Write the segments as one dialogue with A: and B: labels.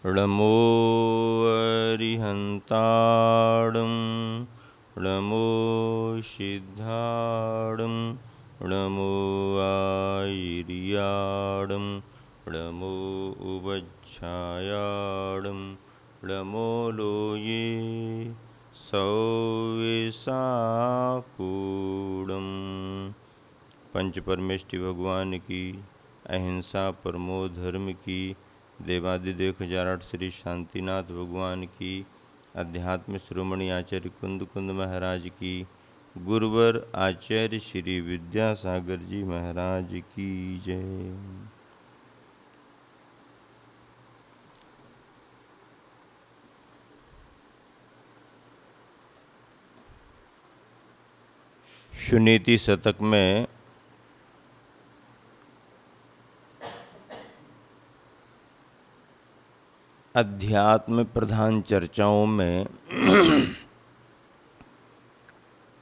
A: नमो अरिहन्ताणं नमो सिद्धाणं नमो आयर्याणं नमो उपच्छायाणं नमो लोये सौविसाकूणम्। पंच परमेष्टि भगवान की, अहिंसा परमो धर्म की, देवादिदेव 1008 श्री शांतिनाथ भगवान की, अध्यात्म शिरोमणि आचार्य कुंद कुंद महाराज की, गुरुवर आचार्य श्री विद्यासागर जी महाराज की जय। सुनीति शतक में अध्यात्म प्रधान चर्चाओं में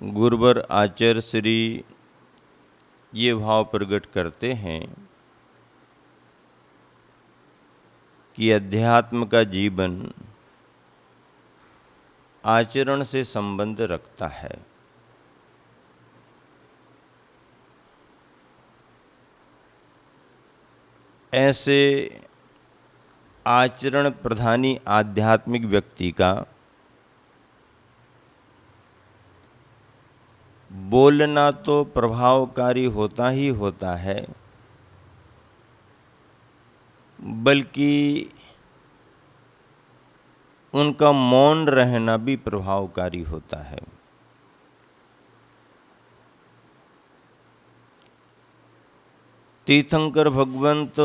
A: गुरुवर आचार्य श्री ये भाव प्रकट करते हैं कि अध्यात्म का जीवन आचरण से संबंध रखता है। ऐसे आचरण प्रधानी आध्यात्मिक व्यक्ति का बोलना तो प्रभावकारी होता ही होता है, बल्कि उनका मौन रहना भी प्रभावकारी होता है। तीर्थंकर भगवंत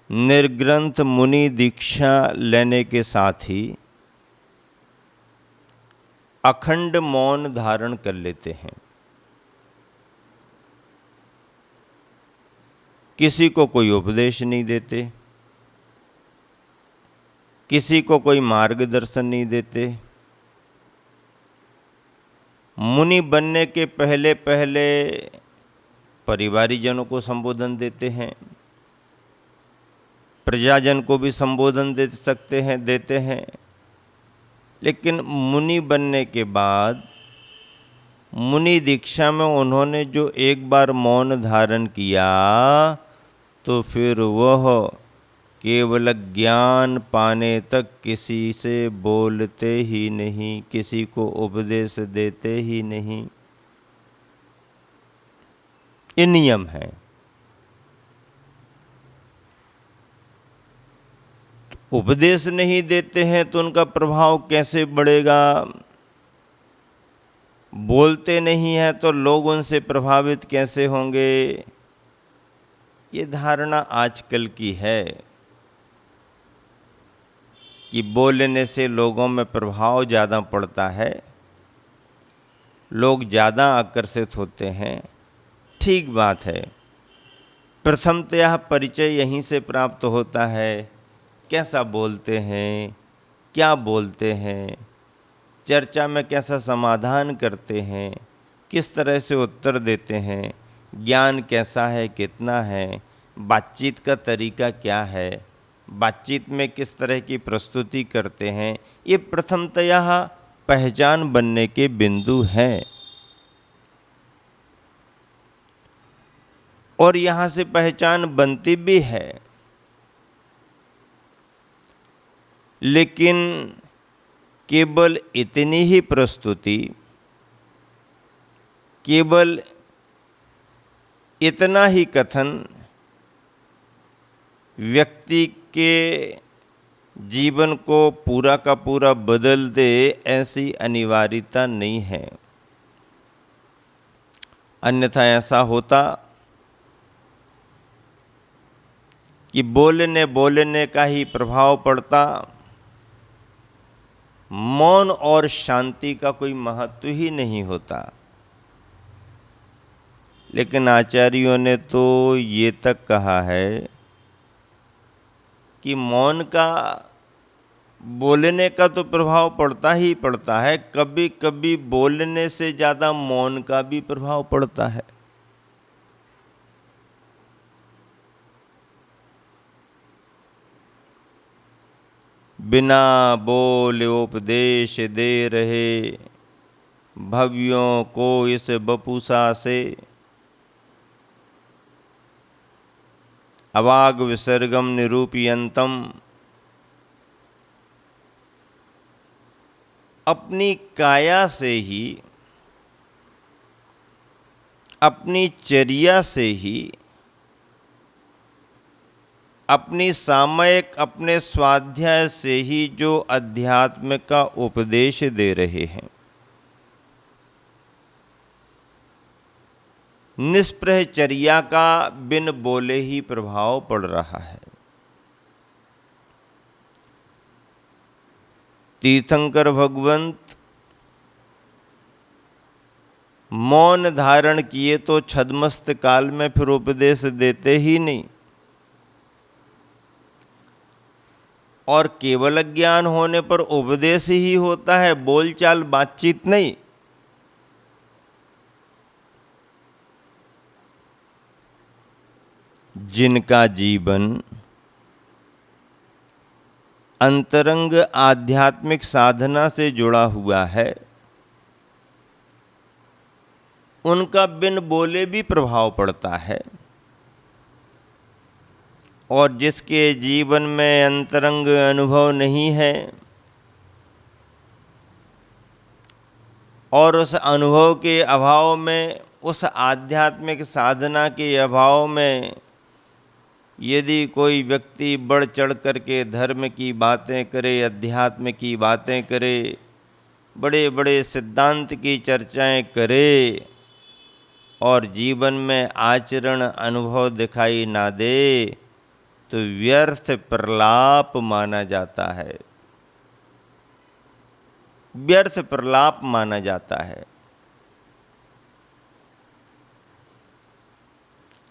A: निर्ग्रंथ मुनि दीक्षा लेने के साथ ही अखंड मौन धारण कर लेते हैं। किसी को कोई उपदेश नहीं देते, किसी को कोई मार्गदर्शन नहीं देते। मुनि बनने के पहले पहले परिवारीजनों को संबोधन देते हैं, प्रजाजन को भी संबोधन दे सकते हैं, देते हैं। लेकिन मुनि बनने के बाद मुनि दीक्षा में उन्होंने जो एक बार मौन धारण किया तो फिर वह केवल ज्ञान पाने तक किसी से बोलते ही नहीं, किसी को उपदेश देते ही नहीं। ये नियम है। उपदेश नहीं देते हैं तो उनका प्रभाव कैसे बढ़ेगा? बोलते नहीं हैं तो लोग उनसे प्रभावित कैसे होंगे? ये धारणा आजकल की है कि बोलने से लोगों में प्रभाव ज़्यादा पड़ता है, लोग ज़्यादा आकर्षित होते हैं। ठीक बात है। प्रथमतः परिचय यहीं से प्राप्त होता है। कैसा बोलते हैं, क्या बोलते हैं, चर्चा में कैसा समाधान करते हैं, किस तरह से उत्तर देते हैं, ज्ञान कैसा है, कितना है, बातचीत का तरीका क्या है, बातचीत में किस तरह की प्रस्तुति करते हैं, ये प्रथमतः पहचान बनने के बिंदु हैं। और यहाँ से पहचान बनती भी है। लेकिन केवल इतनी ही प्रस्तुति, केवल इतना ही कथन व्यक्ति के जीवन को पूरा का पूरा बदल दे, ऐसी अनिवार्यता नहीं है। अन्यथा ऐसा होता कि बोलने का ही प्रभाव पड़ता, मौन और शांति का कोई महत्व ही नहीं होता। लेकिन आचार्यों ने तो ये तक कहा है कि मौन का, बोलने का तो प्रभाव पड़ता ही पड़ता है, कभी कभी बोलने से ज़्यादा मौन का भी प्रभाव पड़ता है। बिना बोले उपदेश दे रहे, भव्यों को इस बपुसा से। अवाग विसर्गम निरूपयन्तम, अपनी काया से ही, अपनी चर्या से ही, अपनी सामयिक, अपने स्वाध्याय से ही जो अध्यात्म का उपदेश दे रहे हैं, निष्प्रह चर्या का बिन बोले ही प्रभाव पड़ रहा है। तीर्थंकर भगवंत मौन धारण किए तो छद्मस्त काल में फिर उपदेश देते ही नहीं, और केवल ज्ञान होने पर उपदेश ही होता है, बोलचाल बातचीत नहीं। जिनका जीवन अंतरंग आध्यात्मिक साधना से जुड़ा हुआ है, उनका बिन बोले भी प्रभाव पड़ता है, और जिसके जीवन में अंतरंग अनुभव नहीं है और उस अनुभव के अभाव में, उस आध्यात्मिक साधना के अभाव में यदि कोई व्यक्ति बढ़ चढ़ करके धर्म की बातें करे, अध्यात्म की बातें करे, बड़े बड़े सिद्धांत की चर्चाएं करे और जीवन में आचरण अनुभव दिखाई ना दे, तो व्यर्थ प्रलाप माना जाता है, व्यर्थ प्रलाप माना जाता है।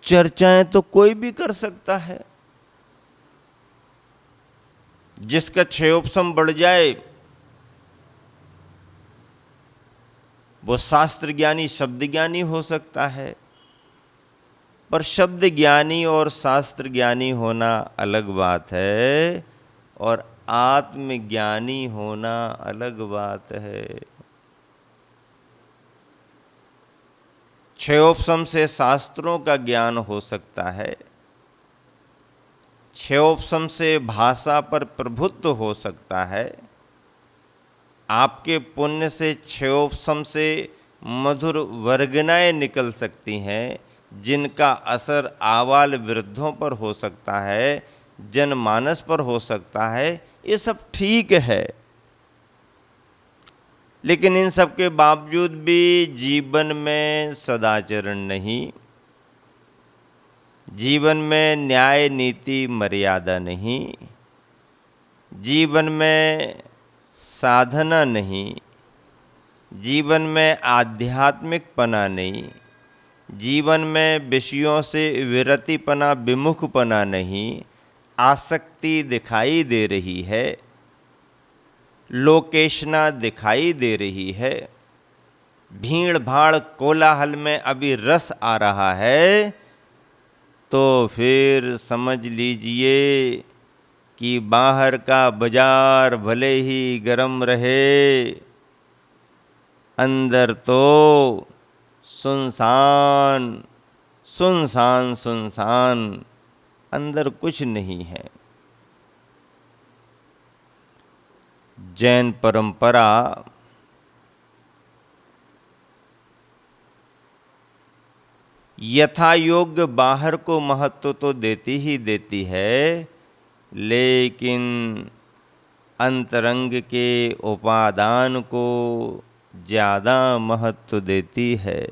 A: चर्चाएं तो कोई भी कर सकता है, जिसका क्षयोपशम बढ़ जाए वो शास्त्र ज्ञानी, शब्द ज्ञानी हो सकता है, पर शब्द ज्ञानी और शास्त्र ज्ञानी होना अलग बात है और आत्मज्ञानी होना अलग बात है। क्षयोपशम से शास्त्रों का ज्ञान हो सकता है, क्षयोपशम से भाषा पर प्रभुत्व हो सकता है, आपके पुण्य से क्षयोपशम से मधुर वर्गनाएं निकल सकती हैं, जिनका असर आबाल वृद्धों पर हो सकता है, जनमानस पर हो सकता है। ये सब ठीक है, लेकिन इन सब के बावजूद भी जीवन में सदाचरण नहीं, जीवन में न्याय नीति मर्यादा नहीं, जीवन में साधना नहीं, जीवन में आध्यात्मिकपना नहीं, जीवन में विषयों से विरतिपना, विमुखपना नहीं, आसक्ति दिखाई दे रही है, लोकेशना दिखाई दे रही है, भीड़ भाड़ कोलाहल में अभी रस आ रहा है, तो फिर समझ लीजिए कि बाहर का बाजार भले ही गर्म रहे, अंदर तो सुनसान सुनसान सुनसान, अंदर कुछ नहीं है। जैन परंपरा यथा योग्य बाहर को महत्व तो देती ही देती है, लेकिन अंतरंग के उपादान को ज़्यादा महत्व देती है।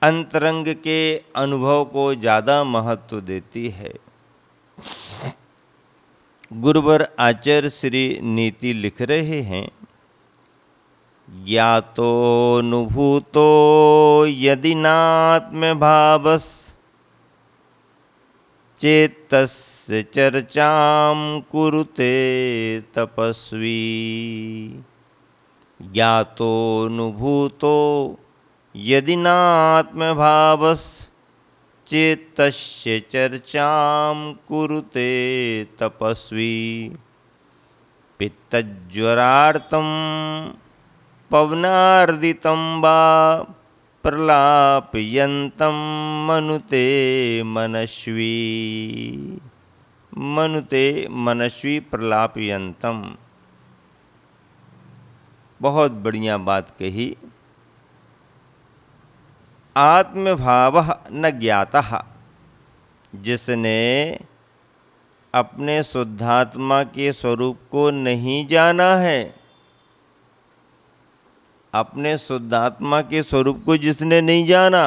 A: अंतरंग के अनुभव को ज़्यादा महत्व देती है। गुरुवर आचार्य श्री नीति लिख रहे हैं, ज्ञातोऽनुभूतो यदि नात्म भावस् चेतस्य चर्चां कुरुते तपस्वी। ज्ञातोऽनुभूतो यदि नात्म भावस् चेतस्य चर्चां कुरुते तपस्वी पित्तज्वरार्तं पवनार्दितं वा प्रलापयन्तं मनुते मनस्वी। मनुते मनस्वी प्रलापयन्तं। बहुत बढ़िया बात कही। आत्मभावः न ज्ञातः, जिसने अपने शुद्धात्मा के स्वरूप को नहीं जाना है, अपने शुद्धात्मा के स्वरूप को जिसने नहीं जाना,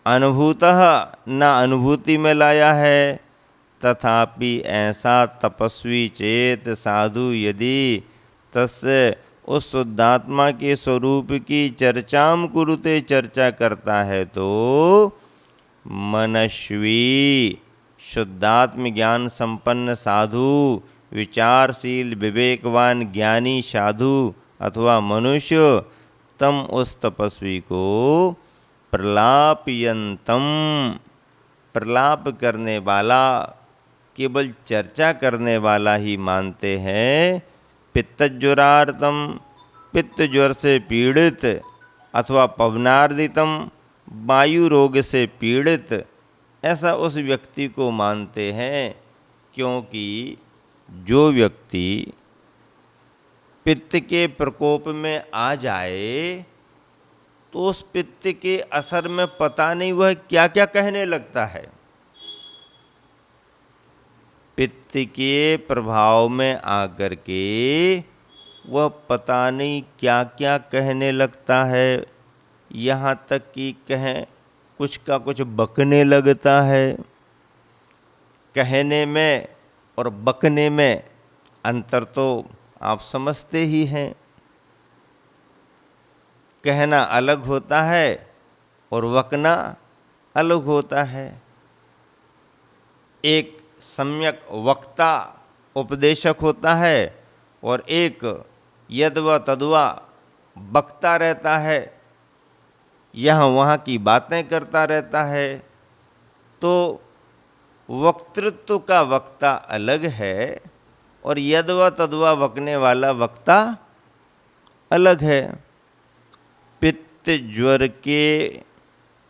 A: अनुभूतः न अनुभूति में लाया है, तथापि ऐसा तपस्वी चेत साधु यदि तस्य उस शुद्धात्मा के स्वरूप की चर्चाम कुरुते चर्चा करता है तो मनस्वी शुद्धात्म ज्ञान संपन्न साधु, विचारशील विवेकवान ज्ञानी साधु अथवा मनुष्य तम उस तपस्वी को प्रलापयंतम प्रलाप करने वाला, केवल चर्चा करने वाला ही मानते हैं। पित्तज्वरार्तम पित्त ज्वर से पीड़ित अथवा पवनार्दितम वायु रोग से पीड़ित, ऐसा उस व्यक्ति को मानते हैं। क्योंकि जो व्यक्ति पित्त के प्रकोप में आ जाए तो उस पित्त के असर में पता नहीं वह क्या क्या कहने लगता है। पित्त के प्रभाव में आकर के वह पता नहीं क्या क्या कहने लगता है। यहाँ तक कि कहें कुछ का कुछ बकने लगता है। कहने में और बकने में अंतर तो आप समझते ही हैं। कहना अलग होता है और बकना अलग होता है। एक सम्यक वक्ता उपदेशक होता है और एक यद्वा तद्वा बकता रहता है, यहाँ वहाँ की बातें करता रहता है। तो वक्तृत्व का वक्ता अलग है और यद्वा तद्वा बकने वाला वक्ता अलग है। पित्त ज्वर के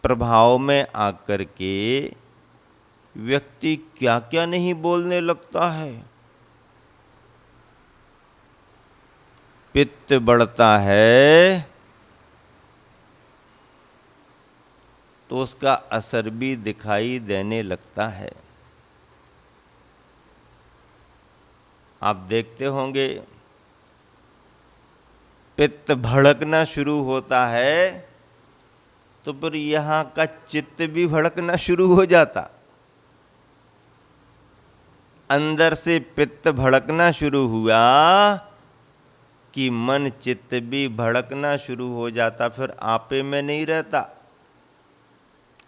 A: प्रभाव में आकर के व्यक्ति क्या क्या नहीं बोलने लगता है। पित्त बढ़ता है तो उसका असर भी दिखाई देने लगता है। आप देखते होंगे पित्त भड़कना शुरू होता है तो फिर यहाँ का चित्त भी भड़कना शुरू हो जाता। अंदर से पित्त भड़कना शुरू हुआ कि मन चित्त भी भड़कना शुरू हो जाता। फिर आपे में नहीं रहता,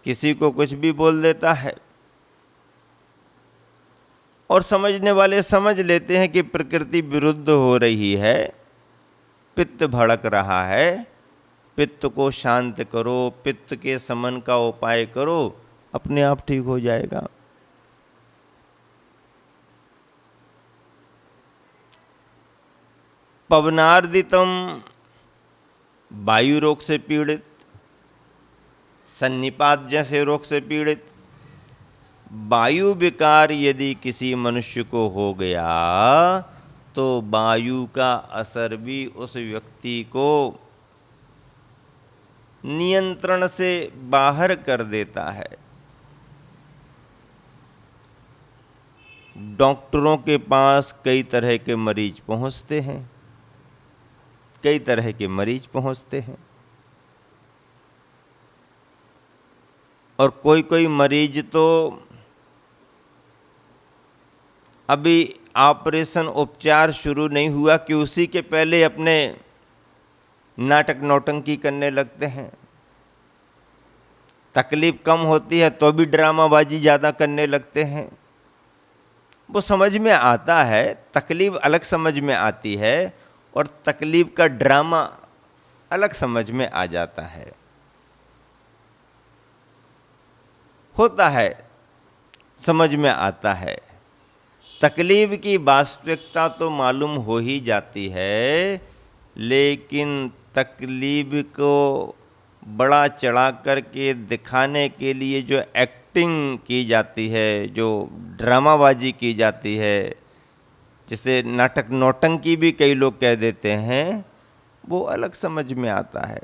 A: किसी को कुछ भी बोल देता है। और समझने वाले समझ लेते हैं कि प्रकृति विरुद्ध हो रही है, पित्त भड़क रहा है, पित्त को शांत करो, पित्त के समन का उपाय करो, अपने आप ठीक हो जाएगा। पवनार्दितम वायु रोग से पीड़ित, सन्निपात जैसे रोग से पीड़ित। वायु विकार यदि किसी मनुष्य को हो गया तो वायु का असर भी उस व्यक्ति को नियंत्रण से बाहर कर देता है। डॉक्टरों के पास कई तरह के मरीज पहुंचते हैं, कई तरह के मरीज पहुंचते हैं। और कोई कोई मरीज तो अभी ऑपरेशन उपचार शुरू नहीं हुआ कि उसी के पहले अपने नाटक नौटंकी करने लगते हैं। तकलीफ कम होती है तो भी ड्रामाबाजी ज़्यादा करने लगते हैं। वो समझ में आता है, तकलीफ अलग समझ में आती है और तकलीफ का ड्रामा अलग समझ में आ जाता है। होता है, समझ में आता है। तकलीफ की वास्तविकता तो मालूम हो ही जाती है, लेकिन तकलीफ को बड़ा चढ़ा करके दिखाने के लिए जो एक्टिंग की जाती है, जो ड्रामाबाजी की जाती है, जिसे नाटक नौटंकी भी कई लोग कह देते हैं, वो अलग समझ में आता है।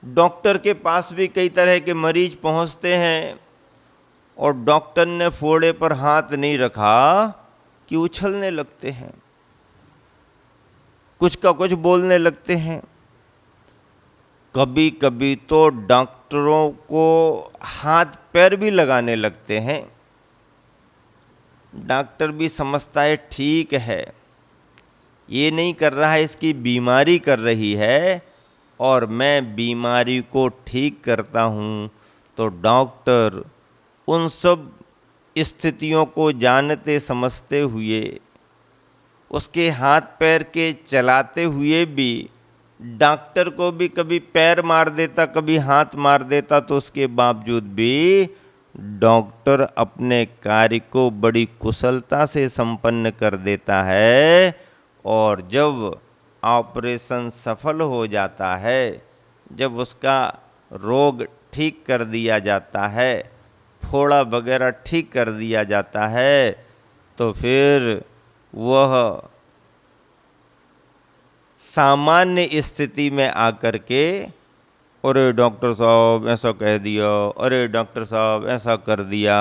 A: डॉक्टर के पास भी कई तरह के मरीज पहुंचते हैं और डॉक्टर ने फोड़े पर हाथ नहीं रखा कि उछलने लगते हैं, कुछ का कुछ बोलने लगते हैं। कभी कभी तो डॉक्टरों को हाथ पैर भी लगाने लगते हैं। डॉक्टर भी समझता है ठीक है, ये नहीं कर रहा है, इसकी बीमारी कर रही है और मैं बीमारी को ठीक करता हूँ। तो डॉक्टर उन सब स्थितियों को जानते समझते हुए, उसके हाथ पैर के चलाते हुए भी, डॉक्टर को भी कभी पैर मार देता, कभी हाथ मार देता, तो उसके बावजूद भी डॉक्टर अपने कार्य को बड़ी कुशलता से संपन्न कर देता है। और जब ऑपरेशन सफल हो जाता है, जब उसका रोग ठीक कर दिया जाता है, फोड़ा वगैरह ठीक कर दिया जाता है, तो फिर वह सामान्य स्थिति में आकर के, अरे डॉक्टर साहब ऐसा कह दिया, अरे डॉक्टर साहब ऐसा कर दिया,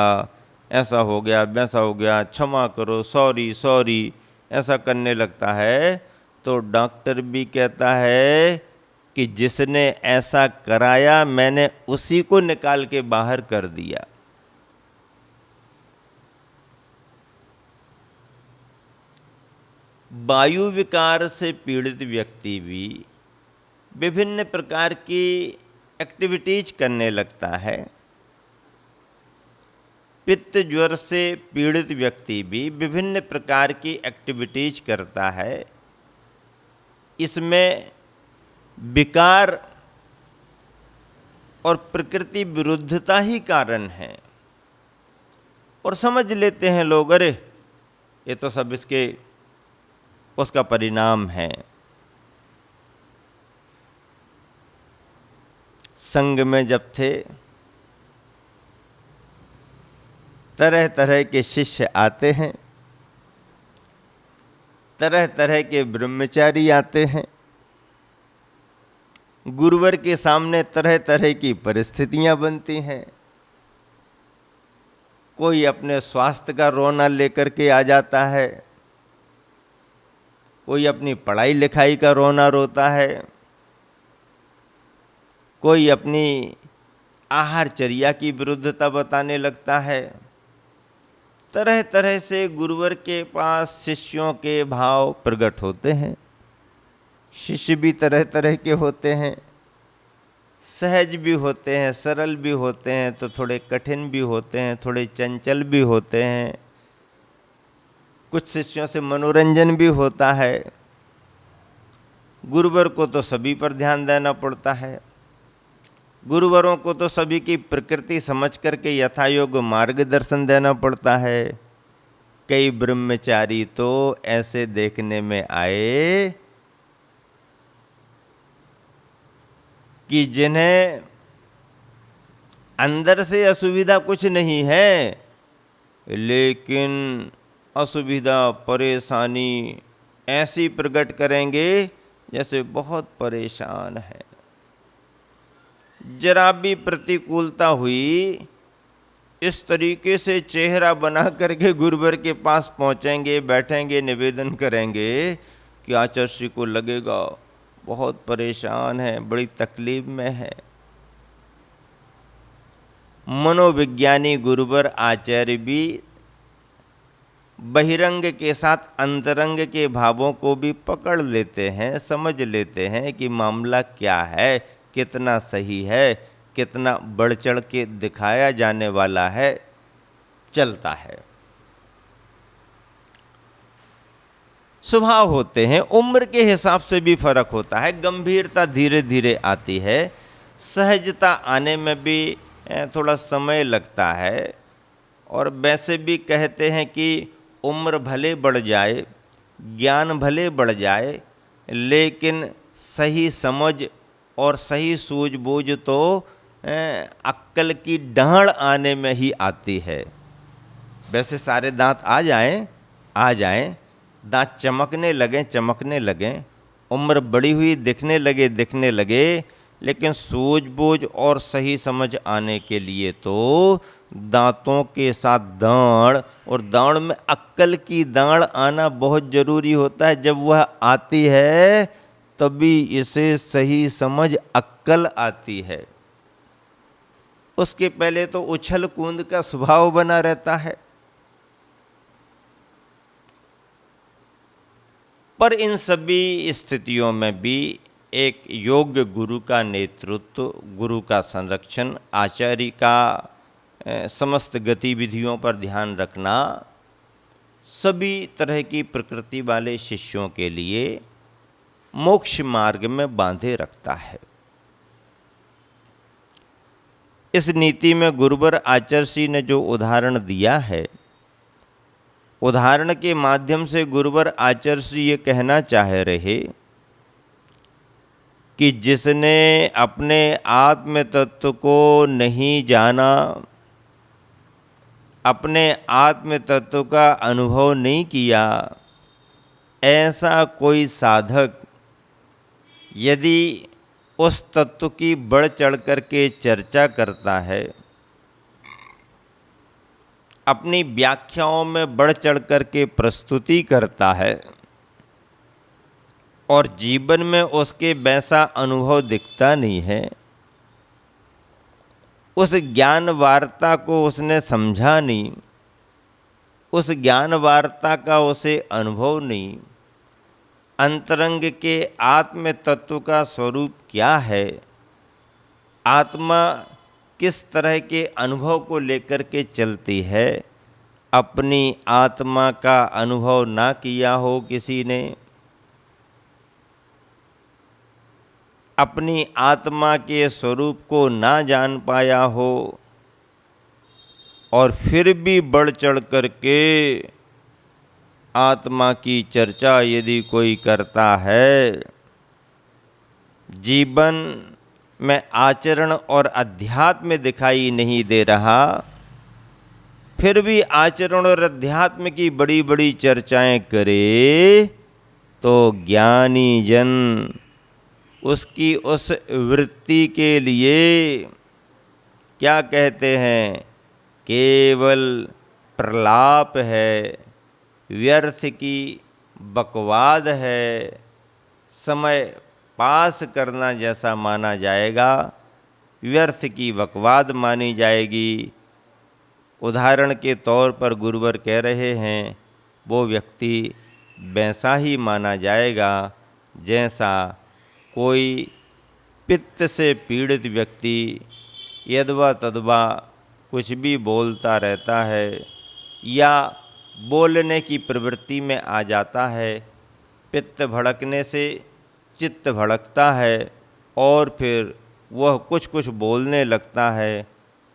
A: ऐसा हो गया, वैसा हो गया, क्षमा करो, सॉरी सॉरी, ऐसा करने लगता है। तो डॉक्टर भी कहता है कि जिसने ऐसा कराया मैंने उसी को निकाल के बाहर कर दिया। वायु विकार से पीड़ित व्यक्ति भी विभिन्न प्रकार की एक्टिविटीज करने लगता है। पित्त ज्वर से पीड़ित व्यक्ति भी विभिन्न प्रकार की एक्टिविटीज करता है। इसमें विकार और प्रकृति विरुद्धता ही कारण है। और समझ लेते हैं लोग, अरे ये तो सब उसका परिणाम है। संघ में जब थे, तरह तरह के शिष्य आते हैं, तरह तरह के ब्रह्मचारी आते हैं। गुरुवर के सामने तरह तरह की परिस्थितियां बनती हैं। कोई अपने स्वास्थ्य का रोना लेकर के आ जाता है, कोई अपनी पढ़ाई लिखाई का रोना रोता है, कोई अपनी आहारचर्या की विरुद्धता बताने लगता है। तरह तरह से गुरुवर के पास शिष्यों के भाव प्रकट होते हैं। शिष्य भी तरह तरह के होते हैं, सहज भी होते हैं, सरल भी होते हैं, तो थोड़े कठिन भी होते हैं, थोड़े चंचल भी होते हैं। कुछ शिष्यों से मनोरंजन भी होता है। गुरुवर को तो सभी पर ध्यान देना पड़ता है। गुरुवरों को तो सभी की प्रकृति समझ करके यथायोग्य मार्गदर्शन देना पड़ता है। कई ब्रह्मचारी तो ऐसे देखने में आए कि जिन्हें अंदर से असुविधा कुछ नहीं है, लेकिन असुविधा परेशानी ऐसी प्रकट करेंगे जैसे बहुत परेशान है। जरा भी प्रतिकूलता हुई, इस तरीके से चेहरा बना करके गुरुवर के पास पहुंचेंगे, बैठेंगे, निवेदन करेंगे कि आचार्य श्री को लगेगा बहुत परेशान है, बड़ी तकलीफ में है। मनोविज्ञानी गुरुवर आचार्य भी बहिरंग के साथ अंतरंग के भावों को भी पकड़ लेते हैं, समझ लेते हैं कि मामला क्या है, कितना सही है, कितना बढ़ चढ़ के दिखाया जाने वाला है, चलता है। स्वभाव होते हैं, उम्र के हिसाब से भी फर्क होता है, गंभीरता धीरे धीरे आती है, सहजता आने में भी थोड़ा समय लगता है। और वैसे भी कहते हैं कि उम्र भले बढ़ जाए, ज्ञान भले बढ़ जाए, लेकिन सही समझ और सही सूझबूझ तो अक्ल की डाँड़ आने में ही आती है। वैसे सारे दांत आ जाएं, दांत चमकने लगें, उम्र बढ़ी हुई दिखने लगे, लेकिन सूझबूझ और सही समझ आने के लिए तो दांतों के साथ दाढ़, और दाढ़ में अक्ल की दाढ़ आना बहुत ज़रूरी होता है। जब वह आती है तभी इसे सही समझ अक्ल आती है। उसके पहले तो उछल कूद का स्वभाव बना रहता है। पर इन सभी स्थितियों में भी एक योग्य गुरु का नेतृत्व, गुरु का संरक्षण, आचार्य का समस्त गतिविधियों पर ध्यान रखना सभी तरह की प्रकृति वाले शिष्यों के लिए मोक्ष मार्ग में बांधे रखता है। इस नीति में गुरुवर आचार्य ने जो उदाहरण दिया है, उदाहरण के माध्यम से गुरुवर आचार्य ये कहना चाह रहे कि जिसने अपने आत्म तत्व को नहीं जाना, अपने आत्म तत्व का अनुभव नहीं किया, ऐसा कोई साधक यदि उस तत्व की बढ़ चढ़ कर के चर्चा करता है, अपनी व्याख्याओं में बढ़ चढ़ कर के प्रस्तुति करता है, और जीवन में उसके वैसा अनुभव दिखता नहीं है, उस ज्ञान वार्ता को उसने समझा नहीं, उस ज्ञान वार्ता का उसे अनुभव नहीं, अंतरंग के आत्म तत्व का स्वरूप क्या है, आत्मा किस तरह के अनुभव को लेकर के चलती है, अपनी आत्मा का अनुभव ना किया हो किसी ने, अपनी आत्मा के स्वरूप को ना जान पाया हो, और फिर भी बढ़ चढ़ कर के आत्मा की चर्चा यदि कोई करता है, जीवन में आचरण और अध्यात्म दिखाई नहीं दे रहा, फिर भी आचरण और अध्यात्म की बड़ी बड़ी चर्चाएं करे, तो ज्ञानी जन उसकी उस वृत्ति के लिए क्या कहते हैं, केवल प्रलाप है, व्यर्थ की बकवाद है, समय पास करना जैसा माना जाएगा, व्यर्थ की बकवाद मानी जाएगी। उदाहरण के तौर पर गुरुवर कह रहे हैं, वो व्यक्ति वैसा ही माना जाएगा जैसा कोई पित्त से पीड़ित व्यक्ति यदवा तदवा कुछ भी बोलता रहता है, या बोलने की प्रवृत्ति में आ जाता है। पित्त भड़कने से चित्त भड़कता है और फिर वह कुछ कुछ बोलने लगता है।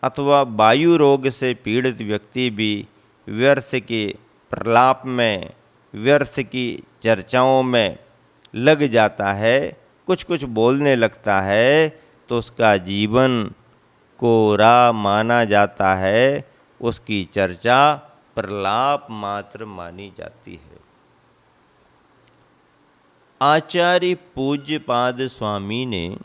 A: अथवा वायु रोग से पीड़ित व्यक्ति भी व्यर्थ के प्रलाप में, व्यर्थ की चर्चाओं में लग जाता है, कुछ कुछ बोलने लगता है, तो उसका जीवन कोरा माना जाता है, उसकी चर्चा प्रलाप मात्र मानी जाती है। आचार्य पूज्यपाद स्वामी ने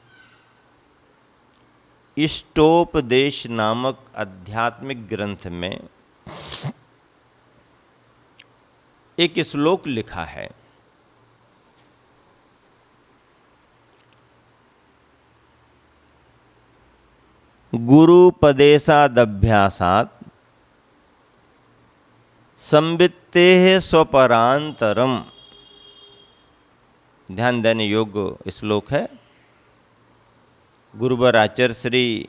A: इष्टोपदेश नामक आध्यात्मिक ग्रंथ में एक श्लोक लिखा है। गुरुपदेशादभ्यासात् संवित्तेः स्वपरांतरम। ध्यान देने योग्य श्लोक है। गुरुवर आचार्य श्री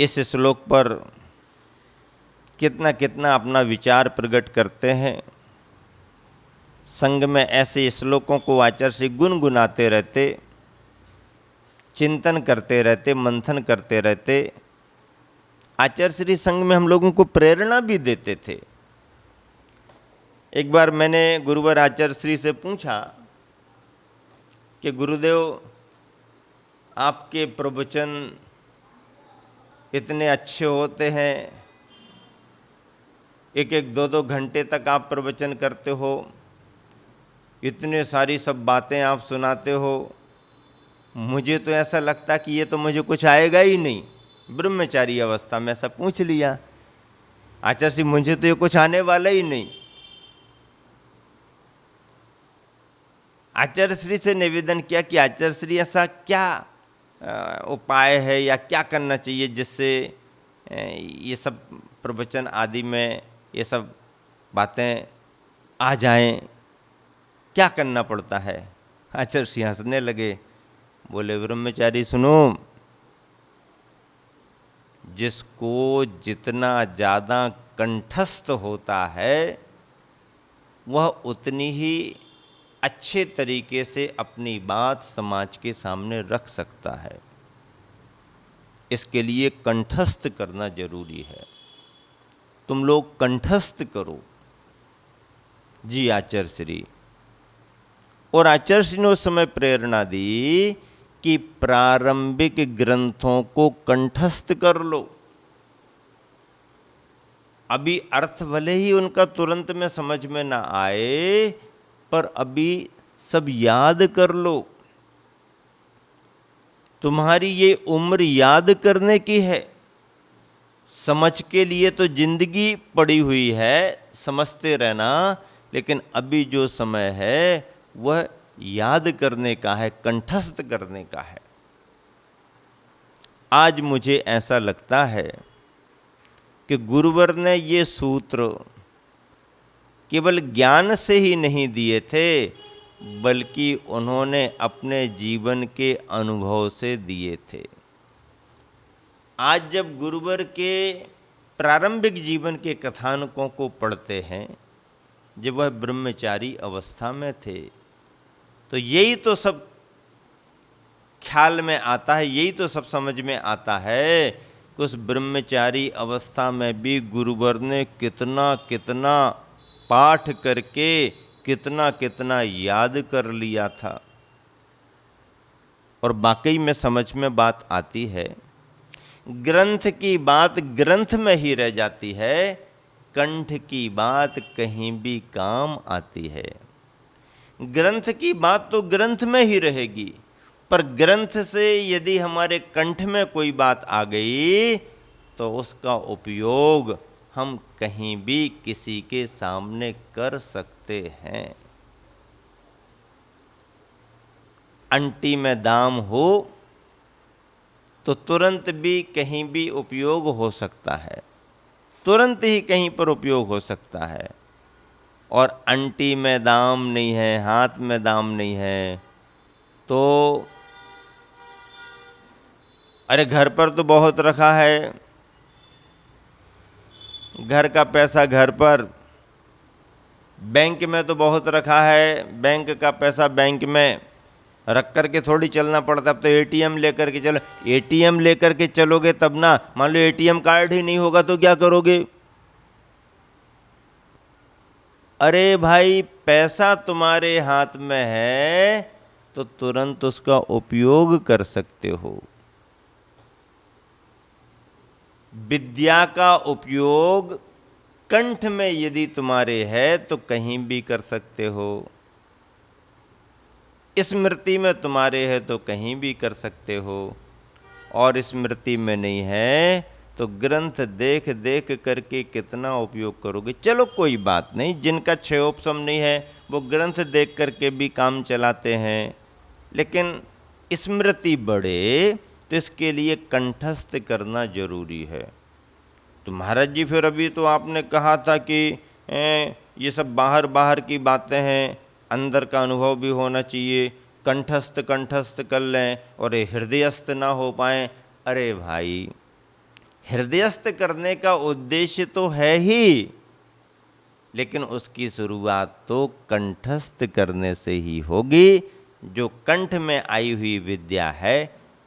A: इस श्लोक पर कितना कितना अपना विचार प्रकट करते हैं। संग में ऐसे श्लोकों को आचार्य श्री गुनगुनाते रहते। चिंतन करते रहते, मंथन करते रहते। आचार्य श्री संग में हम लोगों को प्रेरणा भी देते थे। एक बार मैंने गुरुवर आचार्य श्री से पूछा कि गुरुदेव, आपके प्रवचन इतने अच्छे होते हैं, एक एक दो दो घंटे तक आप प्रवचन करते हो, इतने सारी सब बातें आप सुनाते हो, मुझे तो ऐसा लगता कि ये तो मुझे कुछ आएगा ही नहीं। ब्रह्मचारी अवस्था में ऐसा पूछ लिया। आचार्य श्री, मुझे तो ये कुछ आने वाला ही नहीं। आचार्य श्री से निवेदन किया कि आचार्य श्री, ऐसा क्या उपाय है या क्या करना चाहिए जिससे ये सब प्रवचन आदि में ये सब बातें आ जाएं, क्या करना पड़ता है? आचार्य श्री हंसने लगे, बोले, ब्रह्मचारी सुनो, जिसको जितना ज़्यादा कंठस्थ होता है वह उतनी ही अच्छे तरीके से अपनी बात समाज के सामने रख सकता है। इसके लिए कंठस्थ करना जरूरी है। तुम लोग कंठस्थ करो। जी आचार्य श्री। और आचार्य श्री ने उस समय प्रेरणा दी कि प्रारंभिक ग्रंथों को कंठस्थ कर लो। अभी अर्थ भले ही उनका तुरंत में समझ में ना आए, पर अभी सब याद कर लो। तुम्हारी ये उम्र याद करने की है। समझ के लिए तो जिंदगी पड़ी हुई है, समझते रहना, लेकिन अभी जो समय है वह याद करने का है, कंठस्थ करने का है। आज मुझे ऐसा लगता है कि गुरुवर ने ये सूत्र केवल ज्ञान से ही नहीं दिए थे, बल्कि उन्होंने अपने जीवन के अनुभव से दिए थे। आज जब गुरुवर के प्रारंभिक जीवन के कथानकों को पढ़ते हैं, जब वह ब्रह्मचारी अवस्था में थे, तो यही तो सब ख्याल में आता है, यही तो सब समझ में आता है कि उस ब्रह्मचारी अवस्था में भी गुरुवर ने कितना कितना पाठ करके कितना कितना याद कर लिया था। और वाकई में समझ में बात आती है। ग्रंथ की बात ग्रंथ में ही रह जाती है, कंठ की बात कहीं भी काम आती है। ग्रंथ की बात तो ग्रंथ में ही रहेगी, पर ग्रंथ से यदि हमारे कंठ में कोई बात आ गई तो उसका उपयोग हम कहीं भी किसी के सामने कर सकते हैं। अंटी में दाम हो तो तुरंत भी कहीं भी उपयोग हो सकता है, तुरंत ही कहीं पर उपयोग हो सकता है। और अंटी में दाम नहीं है, हाथ में दाम नहीं है, तो अरे घर पर तो बहुत रखा है, घर का पैसा घर पर, बैंक में तो बहुत रखा है, बैंक का पैसा बैंक में रख कर के थोड़ी चलना पड़ता। अब तो एटीएम लेकर के चलो, एटीएम लेकर के चलोगे तब ना। मान लो एटीएम कार्ड ही नहीं होगा तो क्या करोगे? अरे भाई, पैसा तुम्हारे हाथ में है तो तुरंत उसका उपयोग कर सकते हो। विद्या का उपयोग कंठ में यदि तुम्हारे है तो कहीं भी कर सकते हो, स्मृति में तुम्हारे है तो कहीं भी कर सकते हो, और स्मृति में नहीं है तो ग्रंथ देख देख करके कितना उपयोग करोगे। चलो कोई बात नहीं, जिनका क्षयोपशम नहीं है वो ग्रंथ देख करके भी काम चलाते हैं, लेकिन स्मृति बढ़े तो इसके लिए कंठस्थ करना जरूरी है। तो महाराज जी, फिर अभी तो आपने कहा था कि ये सब बाहर बाहर की बातें हैं, अंदर का अनुभव भी होना चाहिए, कंठस्थ कंठस्थ कर लें और हृदयस्थ ना हो पाए। अरे भाई, हृदयस्थ करने का उद्देश्य तो है ही, लेकिन उसकी शुरुआत तो कंठस्थ करने से ही होगी। जो कंठ में आई हुई विद्या है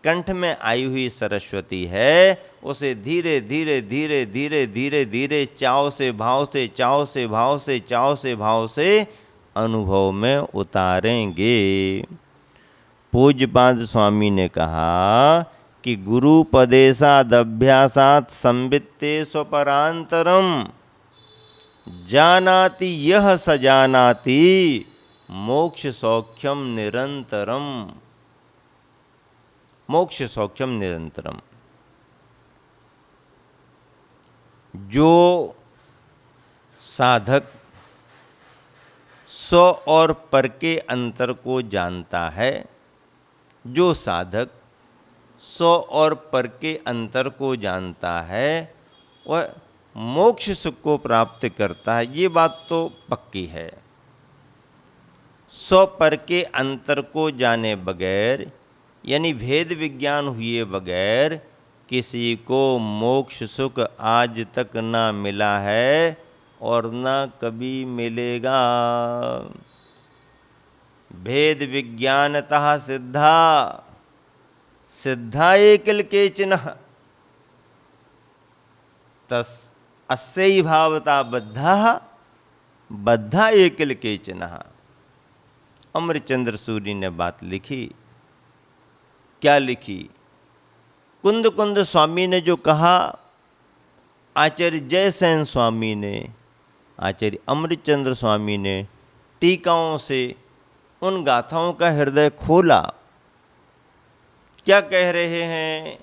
A: कंठ में आई हुई सरस्वती है, उसे धीरे धीरे धीरे धीरे धीरे धीरे चाव से भाव से, चाव से भाव से, चाव से भाव से अनुभव में उतारेंगे। पूज्यपाद स्वामी ने कहा कि गुरुपदेशादभ्यासात् संवित्ते स्वपरांतरम, जानाति यह स जानाति मोक्ष सौख्यम निरंतरम। मोक्ष सौख्यम निरंतरम। जो साधक स्व और पर के अंतर को जानता है, जो साधक स्व और पर के अंतर को जानता है, वह मोक्ष सुख को प्राप्त करता है। ये बात तो पक्की है। स्व पर के अंतर को जाने बगैर, यानी भेद विज्ञान हुए बगैर, किसी को मोक्ष सुख आज तक ना मिला है और ना कभी मिलेगा। भेद विज्ञानतः सिद्धा, सिद्धा एकिल केचिनः, तस् अस्यैव भावता बद्धा, बद्धा एकिल केचिनः। अमरचंद्र सूरी ने बात लिखी। क्या लिखी? कुंद कुंद स्वामी ने जो कहा, आचार्य जयसेन स्वामी ने, आचार्य अमरचंद्र स्वामी ने टीकाओं से उन गाथाओं का हृदय खोला। क्या कह रहे हैं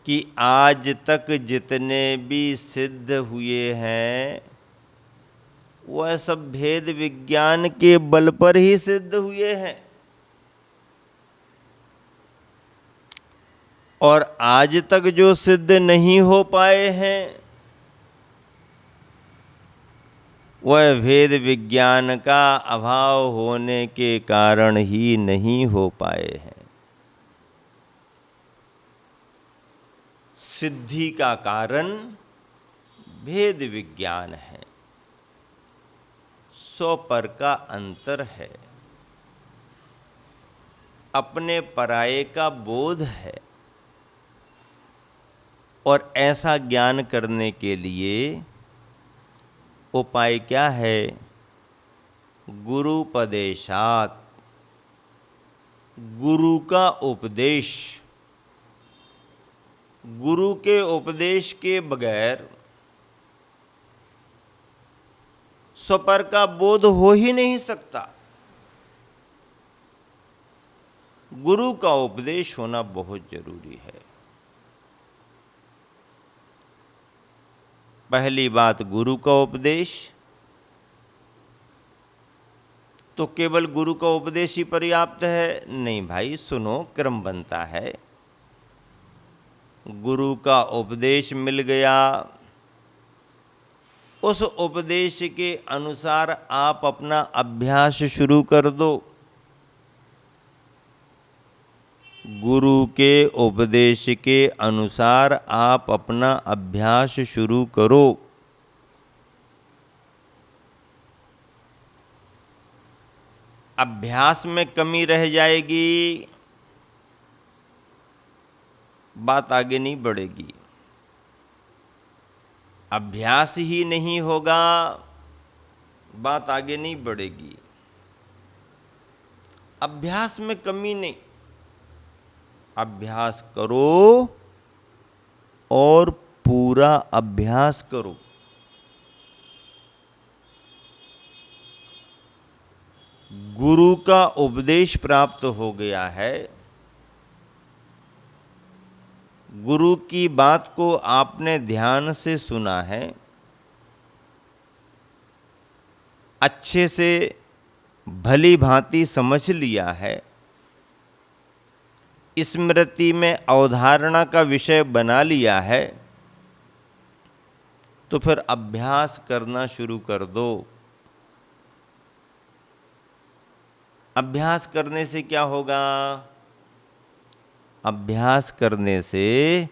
A: कि आज तक जितने भी सिद्ध हुए हैं, वह सब भेद विज्ञान के बल पर ही सिद्ध हुए हैं। और आज तक जो सिद्ध नहीं हो पाए हैं, वह भेद विज्ञान का अभाव होने के कारण ही नहीं हो पाए हैं। सिद्धि का कारण भेद विज्ञान है, स्व पर का अंतर है, अपने पराये का बोध है। और ऐसा ज्ञान करने के लिए उपाय क्या है? गुरुपदेशात्, गुरु का उपदेश। गुरु के उपदेश के बगैर स्वपर का बोध हो ही नहीं सकता। गुरु का उपदेश होना बहुत जरूरी है। पहली बात, गुरु का उपदेश। तो केवल गुरु का उपदेश ही पर्याप्त है? नहीं भाई, सुनो, क्रम बनता है। गुरु का उपदेश मिल गया, उस उपदेश के अनुसार आप अपना अभ्यास शुरू कर दो। गुरु के उपदेश के अनुसार आप अपना अभ्यास शुरू करो। अभ्यास में कमी रह जाएगी, बात आगे नहीं बढ़ेगी। अभ्यास ही नहीं होगा, बात आगे नहीं बढ़ेगी। अभ्यास में कमी नहीं, अभ्यास करो और पूरा अभ्यास करो। गुरु का उपदेश प्राप्त हो गया है, गुरु की बात को आपने ध्यान से सुना है, अच्छे से भली भांति समझ लिया है, स्मृति में अवधारणा का विषय बना लिया है, तो फिर अभ्यास करना शुरू कर दो। अभ्यास करने से क्या होगा? अभ्यास करने से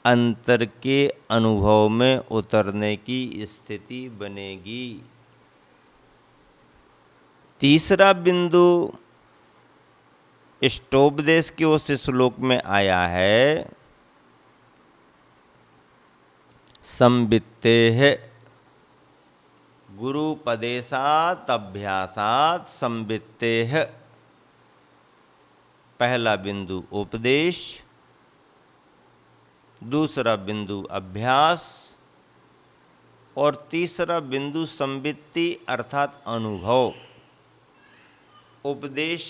A: अंतर के अनुभव में उतरने की स्थिति बनेगी। तीसरा बिंदु, इष्टोपदेश के उस श्लोक में आया है, संवित्तेह गुरुपदेशात् अभ्यासात् संवित्तेह। पहला बिंदु उपदेश, दूसरा बिंदु अभ्यास और तीसरा बिंदु संवित्ति अर्थात अनुभव। उपदेश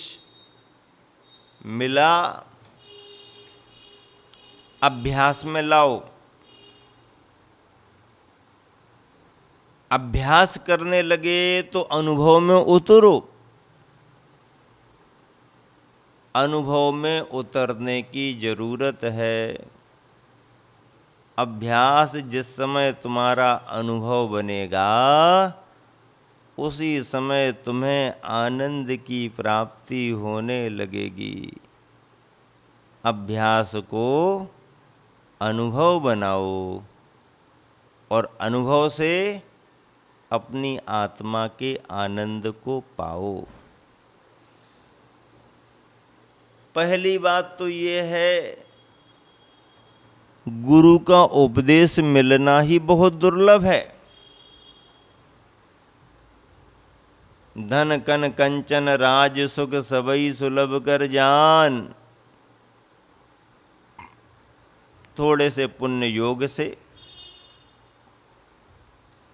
A: मिला, अभ्यास में लाओ, अभ्यास करने लगे तो अनुभव में उतरो। अनुभव में उतरने की जरूरत है। अभ्यास जिस समय तुम्हारा अनुभव बनेगा उसी समय तुम्हें आनंद की प्राप्ति होने लगेगी। अभ्यास को अनुभव बनाओ और अनुभव से अपनी आत्मा के आनंद को पाओ। पहली बात तो ये है, गुरु का उपदेश मिलना ही बहुत दुर्लभ है। धन कन कंचन राज सुख सबई सुलभ कर जान। थोड़े से पुण्य योग से,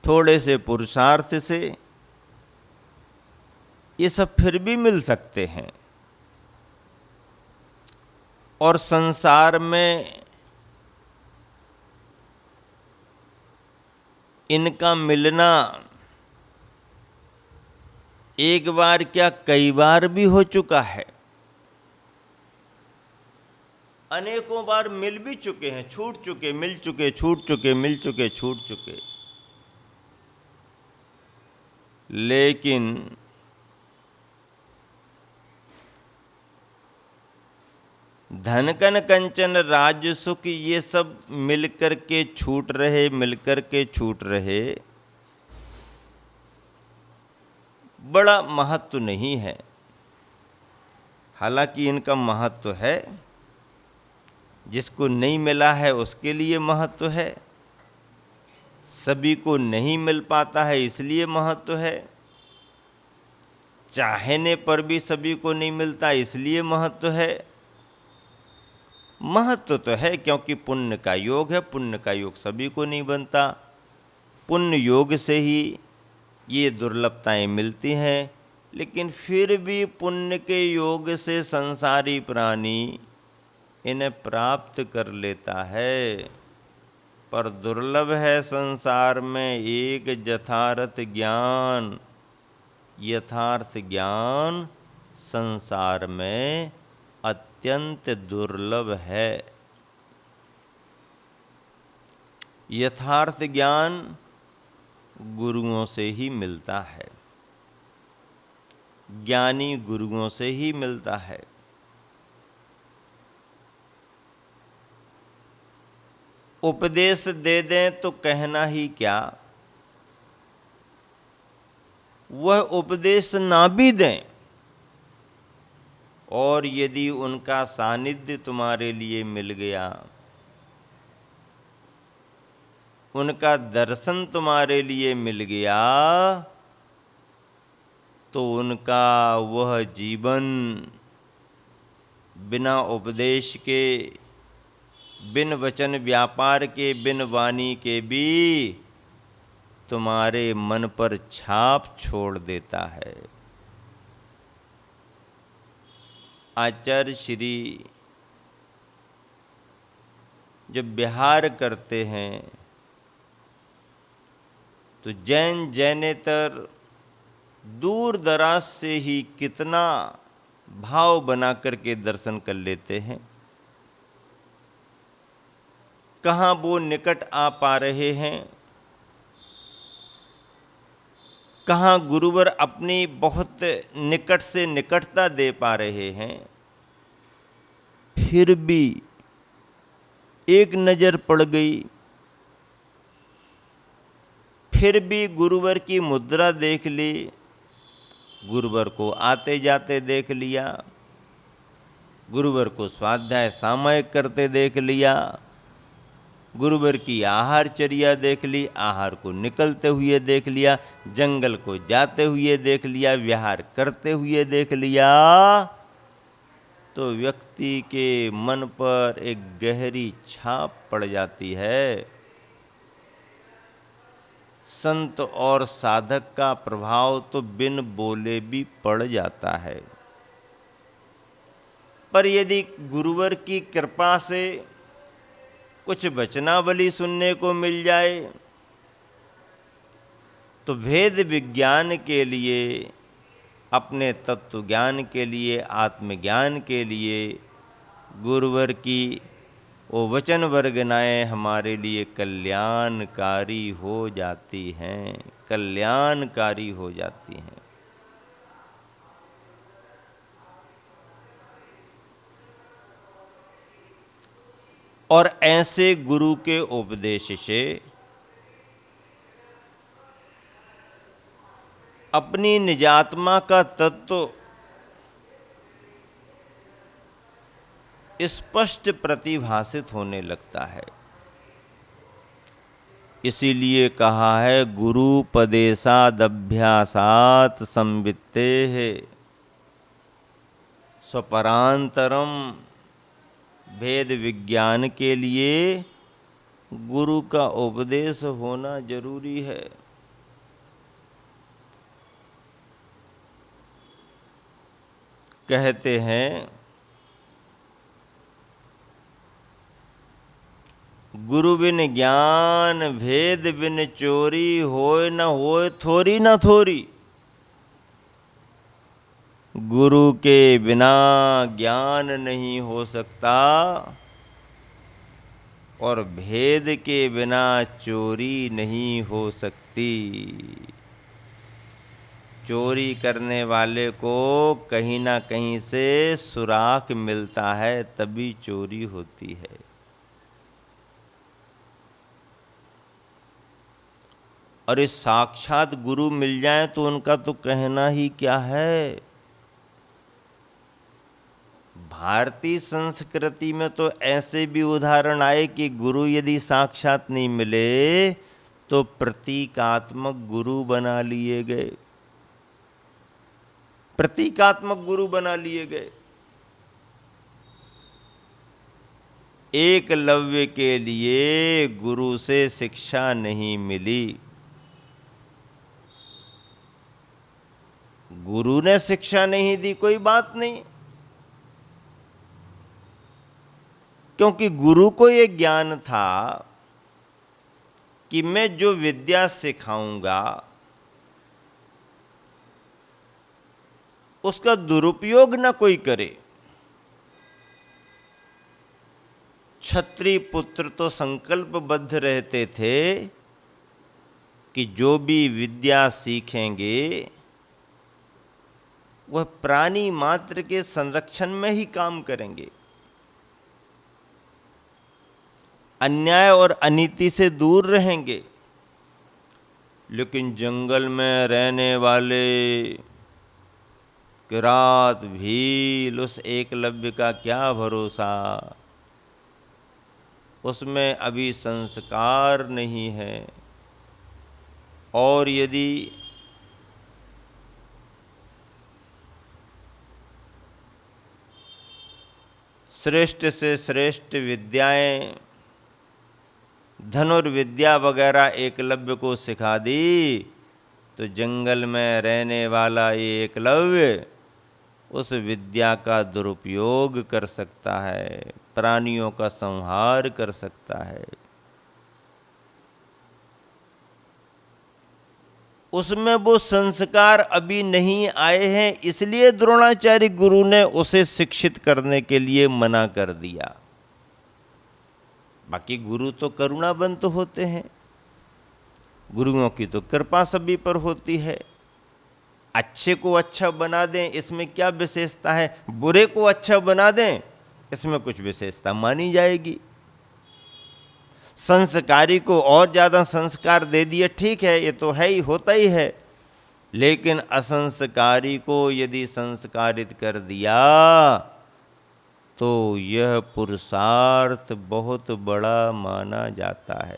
A: थोड़े से पुरुषार्थ से ये सब फिर भी मिल सकते हैं। और संसार में इनका मिलना एक बार क्या कई बार भी हो चुका है। अनेकों बार मिल भी चुके हैं, छूट चुके, मिल चुके, छूट चुके, मिल चुके, छूट चुके। लेकिन धनकन कंचन राज्य सुख ये सब मिलकर के छूट रहे, मिलकर के छूट रहे, बड़ा महत्व नहीं है। हालांकि इनका महत्व है, जिसको नहीं मिला है उसके लिए महत्व है, सभी को नहीं मिल पाता है इसलिए महत्व है, चाहने पर भी सभी को नहीं मिलता इसलिए महत्व है। महत्व तो है क्योंकि पुण्य का योग है, पुण्य का योग सभी को नहीं बनता। पुण्य योग से ही ये दुर्लभताएं मिलती हैं, लेकिन फिर भी पुण्य के योग से संसारी प्राणी इन्हें प्राप्त कर लेता है। पर दुर्लभ है संसार में एक यथार्थ ज्ञान। यथार्थ ज्ञान संसार में अत्यंत दुर्लभ है। यथार्थ ज्ञान गुरुओं से ही मिलता है, ज्ञानी गुरुओं से ही मिलता है। उपदेश दे दें तो कहना ही क्या, वह उपदेश ना भी दें और यदि उनका सानिध्य तुम्हारे लिए मिल गया, उनका दर्शन तुम्हारे लिए मिल गया, तो उनका वह जीवन बिना उपदेश के, बिन वचन व्यापार के, बिन वाणी के भी तुम्हारे मन पर छाप छोड़ देता है। आचार्य श्री जब विहार करते हैं तो जैन जैनेतर दूर दराज से ही कितना भाव बना करके दर्शन कर लेते हैं। कहाँ वो निकट आ पा रहे हैं, कहाँ गुरुवर अपनी बहुत निकट से निकटता दे पा रहे हैं, फिर भी एक नज़र पड़ गई, फिर भी गुरुवर की मुद्रा देख ली, गुरुवर को आते जाते देख लिया, गुरुवर को स्वाध्याय सामयिक करते देख लिया, गुरुवर की आहारचर्या देख ली, आहार को निकलते हुए देख लिया, जंगल को जाते हुए देख लिया, विहार करते हुए देख लिया, तो व्यक्ति के मन पर एक गहरी छाप पड़ जाती है। संत और साधक का प्रभाव तो बिन बोले भी पड़ जाता है। पर यदि गुरुवर की कृपा से कुछ वचनावली सुनने को मिल जाए तो वेद विज्ञान के लिए, अपने तत्व ज्ञान के लिए, आत्मज्ञान के लिए गुरुवर की वो वचन वर्गनाएँ हमारे लिए कल्याणकारी हो जाती हैं, कल्याणकारी हो जाती हैं। और ऐसे गुरु के उपदेश से अपनी निजात्मा का तत्व स्पष्ट प्रतिभासित होने लगता है। इसीलिए कहा है गुरुपदेशादभ्यासात् संवित्तेः स्वपरांतरम। वेद विज्ञान के लिए गुरु का उपदेश होना जरूरी है। कहते हैं गुरु बिन ज्ञान भेद बिन चोरी, होय न होय थोरी न थोरी। गुरु के बिना ज्ञान नहीं हो सकता और भेद के बिना चोरी नहीं हो सकती। चोरी करने वाले को कहीं ना कहीं से सुराग मिलता है, तभी चोरी होती है। और इस साक्षात गुरु मिल जाए तो उनका तो कहना ही क्या है। भारतीय संस्कृति में तो ऐसे भी उदाहरण आए कि गुरु यदि साक्षात नहीं मिले तो प्रतीकात्मक गुरु बना लिए गए, प्रतीकात्मक गुरु बना लिए गए। एकलव्य के लिए गुरु से शिक्षा नहीं मिली, गुरु ने शिक्षा नहीं दी, कोई बात नहीं, क्योंकि गुरु को यह ज्ञान था कि मैं जो विद्या सिखाऊंगा उसका दुरुपयोग ना कोई करे। क्षत्रिय पुत्र तो संकल्पबद्ध रहते थे कि जो भी विद्या सीखेंगे वह प्राणी मात्र के संरक्षण में ही काम करेंगे, अन्याय और अनीति से दूर रहेंगे। लेकिन जंगल में रहने वाले किरात भील, उस एकलव्य का क्या भरोसा, उसमें अभी संस्कार नहीं है। और यदि श्रेष्ठ से श्रेष्ठ विद्याएं, धनुर्विद्या वगैरह एकलव्य को सिखा दी तो जंगल में रहने वाला ये एकलव्य उस विद्या का दुरुपयोग कर सकता है, प्राणियों का संहार कर सकता है। उसमें वो संस्कार अभी नहीं आए हैं, इसलिए द्रोणाचार्य गुरु ने उसे शिक्षित करने के लिए मना कर दिया। बाकी गुरु तो करुणावंत होते हैं, गुरुओं की तो कृपा सभी पर होती है। अच्छे को अच्छा बना दें इसमें क्या विशेषता है, बुरे को अच्छा बना दें इसमें कुछ विशेषता मानी जाएगी। संस्कारी को और ज़्यादा संस्कार दे दिए, ठीक है, ये तो है ही, होता ही है। लेकिन असंस्कारी को यदि संस्कारित कर दिया तो यह पुरुषार्थ बहुत बड़ा माना जाता है।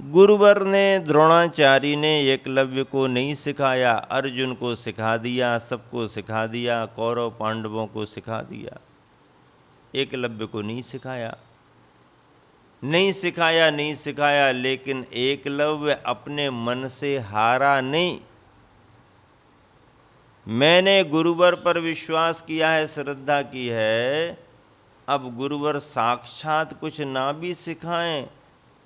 A: गुरुवर ने, द्रोणाचार्य ने एकलव्य को नहीं सिखाया, अर्जुन को सिखा दिया, सबको सिखा दिया, कौरव पांडवों को सिखा दिया, एकलव्य को नहीं सिखाया। नहीं सिखाया, लेकिन एकलव्य अपने मन से हारा नहीं। मैंने गुरुवर पर विश्वास किया है, श्रद्धा की है, अब गुरुवर साक्षात कुछ ना भी सिखाएं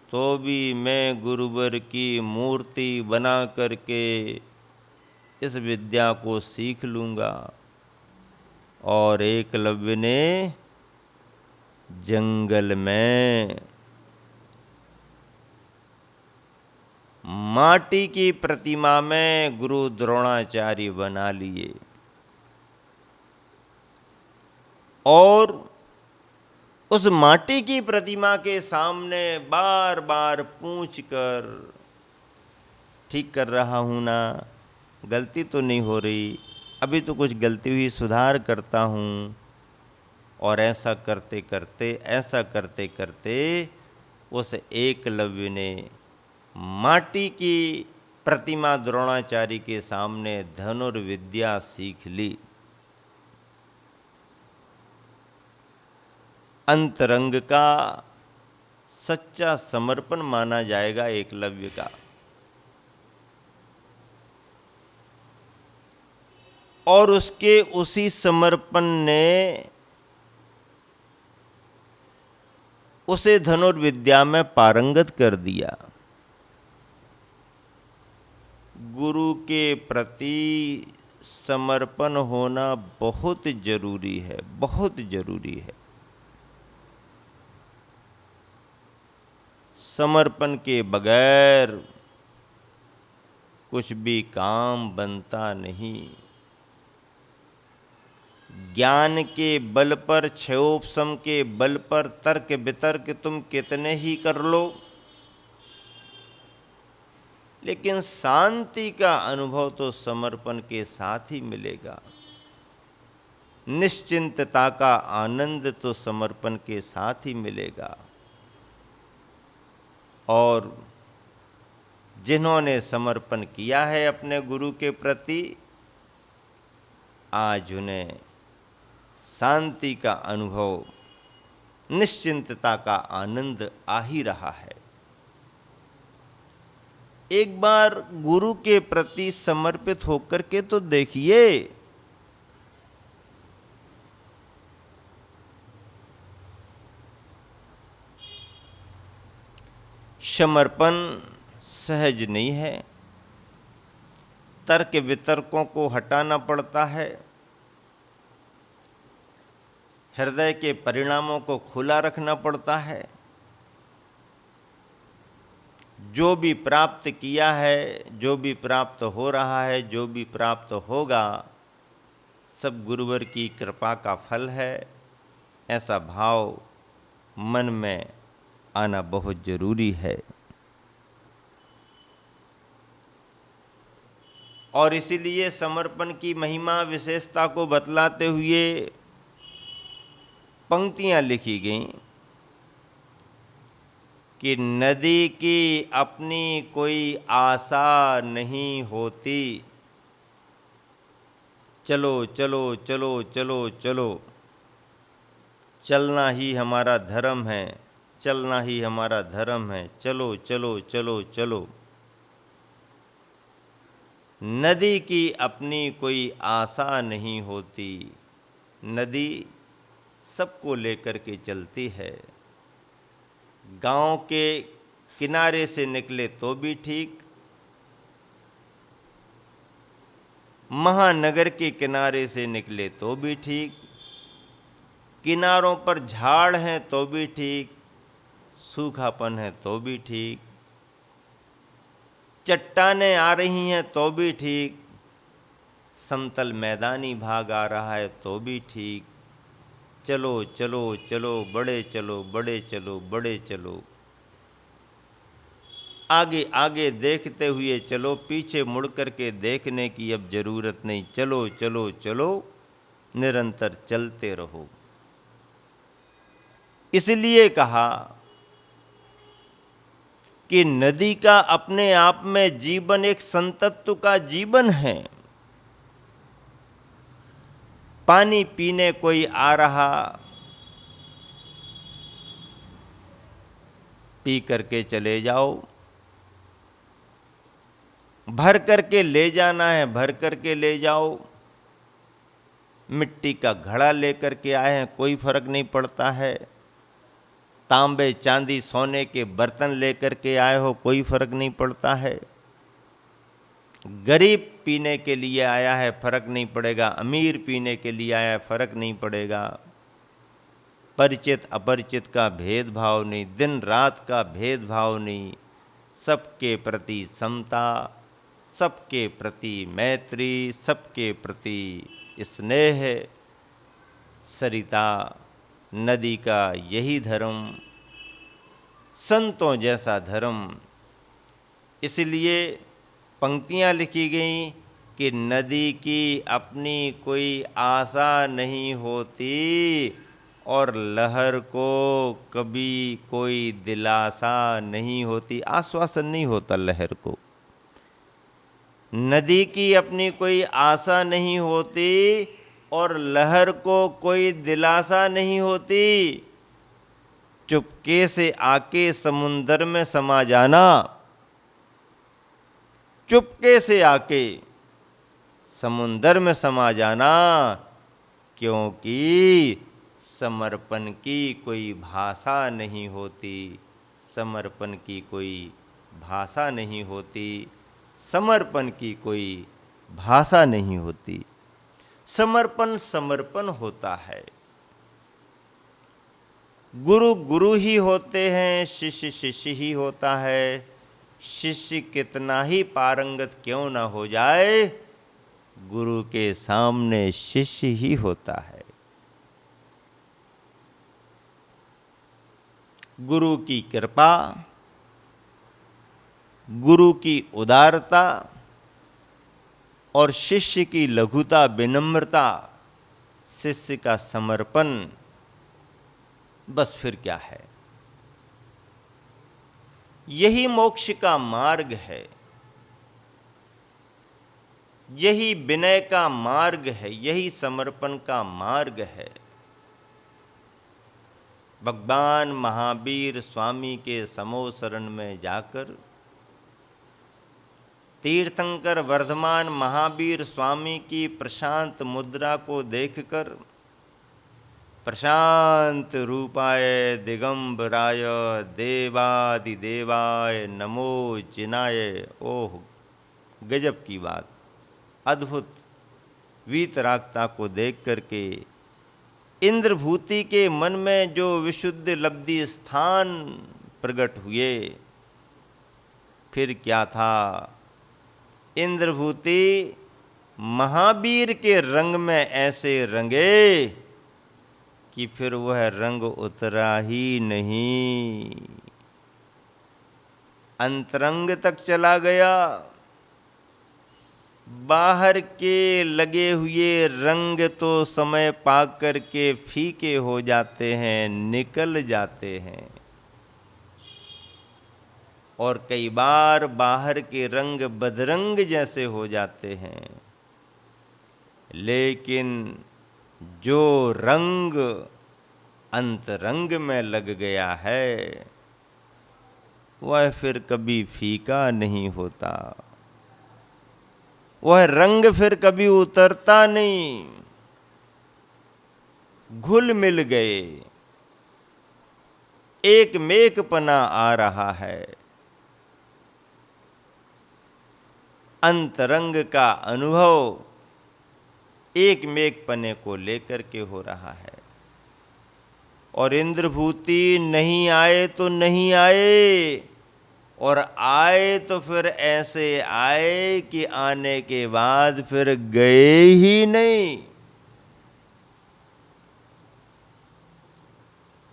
A: तो भी मैं गुरुवर की मूर्ति बना करके इस विद्या को सीख लूँगा। और एकलव्य ने जंगल में माटी की प्रतिमा में गुरु द्रोणाचार्य बना लिए और उस माटी की प्रतिमा के सामने बार बार पूछ कर, ठीक कर रहा हूँ ना, गलती तो नहीं हो रही, अभी तो कुछ गलती हुई, सुधार करता हूँ। और ऐसा करते करते उस एकलव्य ने माटी की प्रतिमा द्रोणाचार्य के सामने धनुर्विद्या सीख ली। अंतरंग का सच्चा समर्पण माना जाएगा एकलव्य का। और उसके उसी समर्पण ने उसे धनुर्विद्या में पारंगत कर दिया। गुरु के प्रति समर्पण होना बहुत जरूरी है, बहुत जरूरी है। समर्पण के बगैर कुछ भी काम बनता नहीं। ज्ञान के बल पर, क्षयोपशम के बल पर तर्क वितर्क तुम कितने ही कर लो, लेकिन शांति का अनुभव तो समर्पण के साथ ही मिलेगा। निश्चिंतता का आनंद तो समर्पण के साथ ही मिलेगा। और जिन्होंने समर्पण किया है अपने गुरु के प्रति, आज उन्हें शांति का अनुभव, निश्चिंतता का आनंद आ ही रहा है। एक बार गुरु के प्रति समर्पित होकर के तो देखिए। समर्पण सहज नहीं है, तर्क वितर्कों को हटाना पड़ता है, हृदय के परिणामों को खुला रखना पड़ता है। जो भी प्राप्त किया है, जो भी प्राप्त हो रहा है, जो भी प्राप्त होगा, सब गुरुवर की कृपा का फल है, ऐसा भाव मन में आना बहुत जरूरी है। और इसीलिए समर्पण की महिमा विशेषता को बतलाते हुए पंक्तियां लिखी गईं कि नदी की अपनी कोई आशा नहीं होती, चलो चलो चलो चलो चलो, चलना ही हमारा धर्म है, चलना ही हमारा धर्म है, चलो चलो चलो चलो। नदी की अपनी कोई आशा नहीं होती, नदी सबको लेकर के चलती है। गांव के किनारे से निकले तो भी ठीक, महानगर के किनारे से निकले तो भी ठीक, किनारों पर झाड़ हैं तो भी ठीक, सूखापन है तो भी ठीक, चट्टानें आ रही हैं तो भी ठीक, समतल मैदानी भाग आ रहा है तो भी ठीक, चलो चलो चलो, बड़े चलो बड़े चलो बड़े चलो, आगे आगे देखते हुए चलो, पीछे मुड़ कर के देखने की अब जरूरत नहीं, चलो चलो चलो, निरंतर चलते रहो। इसलिए कहा कि नदी का अपने आप में जीवन एक संतत्व का जीवन है। पानी पीने कोई आ रहा, पी करके चले जाओ, भर करके ले जाना है भर करके ले जाओ। मिट्टी का घड़ा लेकर के आए हैं, कोई फर्क नहीं पड़ता है। तांबे चांदी सोने के बर्तन लेकर के आए हो, कोई फर्क नहीं पड़ता है। गरीब पीने के लिए आया है, फर्क नहीं पड़ेगा। अमीर पीने के लिए आया है, फर्क नहीं पड़ेगा। परिचित अपरिचित का भेदभाव नहीं, दिन रात का भेदभाव नहीं, सबके प्रति समता, सबके प्रति मैत्री, सबके प्रति स्नेह। सरिता नदी का यही धर्म, संतों जैसा धर्म। इसलिए पंक्तियाँ लिखी गई कि नदी की अपनी कोई आशा नहीं होती और लहर को कभी कोई दिलासा नहीं होती, आश्वासन नहीं होता लहर को। नदी की अपनी कोई आशा नहीं होती और लहर को कोई दिलासा नहीं होती। चुपके से आके समुंदर में समा जाना, चुपके से आके समुंदर में समा जाना, क्योंकि समर्पण की कोई भाषा नहीं होती, समर्पण की कोई भाषा नहीं होती, समर्पण की कोई भाषा नहीं होती। समर्पण समर्पण होता है। गुरु गुरु ही होते हैं, शिष्य शिष्य ही होता है। शिष्य कितना ही पारंगत क्यों ना हो जाए, गुरु के सामने शिष्य ही होता है। गुरु की कृपा, गुरु की उदारता और शिष्य की लघुता विनम्रता, शिष्य का समर्पण, बस फिर क्या है। यही मोक्ष का मार्ग है, यही विनय का मार्ग है, यही समर्पण का मार्ग है। भगवान महावीर स्वामी के समो शरण में जाकर, तीर्थंकर वर्धमान महावीर स्वामी की प्रशांत मुद्रा को देखकर, प्रशांत रूपाय दिगंबराय देवादिदेवाय नमो जिनाय। ओह गजब की बात, अद्भुत वीतरागता को देख करके इंद्रभूति के मन में जो विशुद्ध लब्धि स्थान प्रकट हुए, फिर क्या था। इंद्रभूति महावीर के रंग में ऐसे रंगे कि फिर वह रंग उतरा ही नहीं, अंतरंग तक चला गया। बाहर के लगे हुए रंग तो समय पाकर करके फीके हो जाते हैं, निकल जाते हैं। और कई बार बाहर के रंग बदरंग जैसे हो जाते हैं, लेकिन जो रंग अंतरंग में लग गया है वह फिर कभी फीका नहीं होता, वह रंग फिर कभी उतरता नहीं। घुल मिल गए, एक मेकपना आ रहा है, अंतरंग का अनुभव एक मेघपने को लेकर के हो रहा है। और इंद्रभूति नहीं आए तो नहीं आए, और आए तो फिर ऐसे आए कि आने के बाद फिर गए ही नहीं।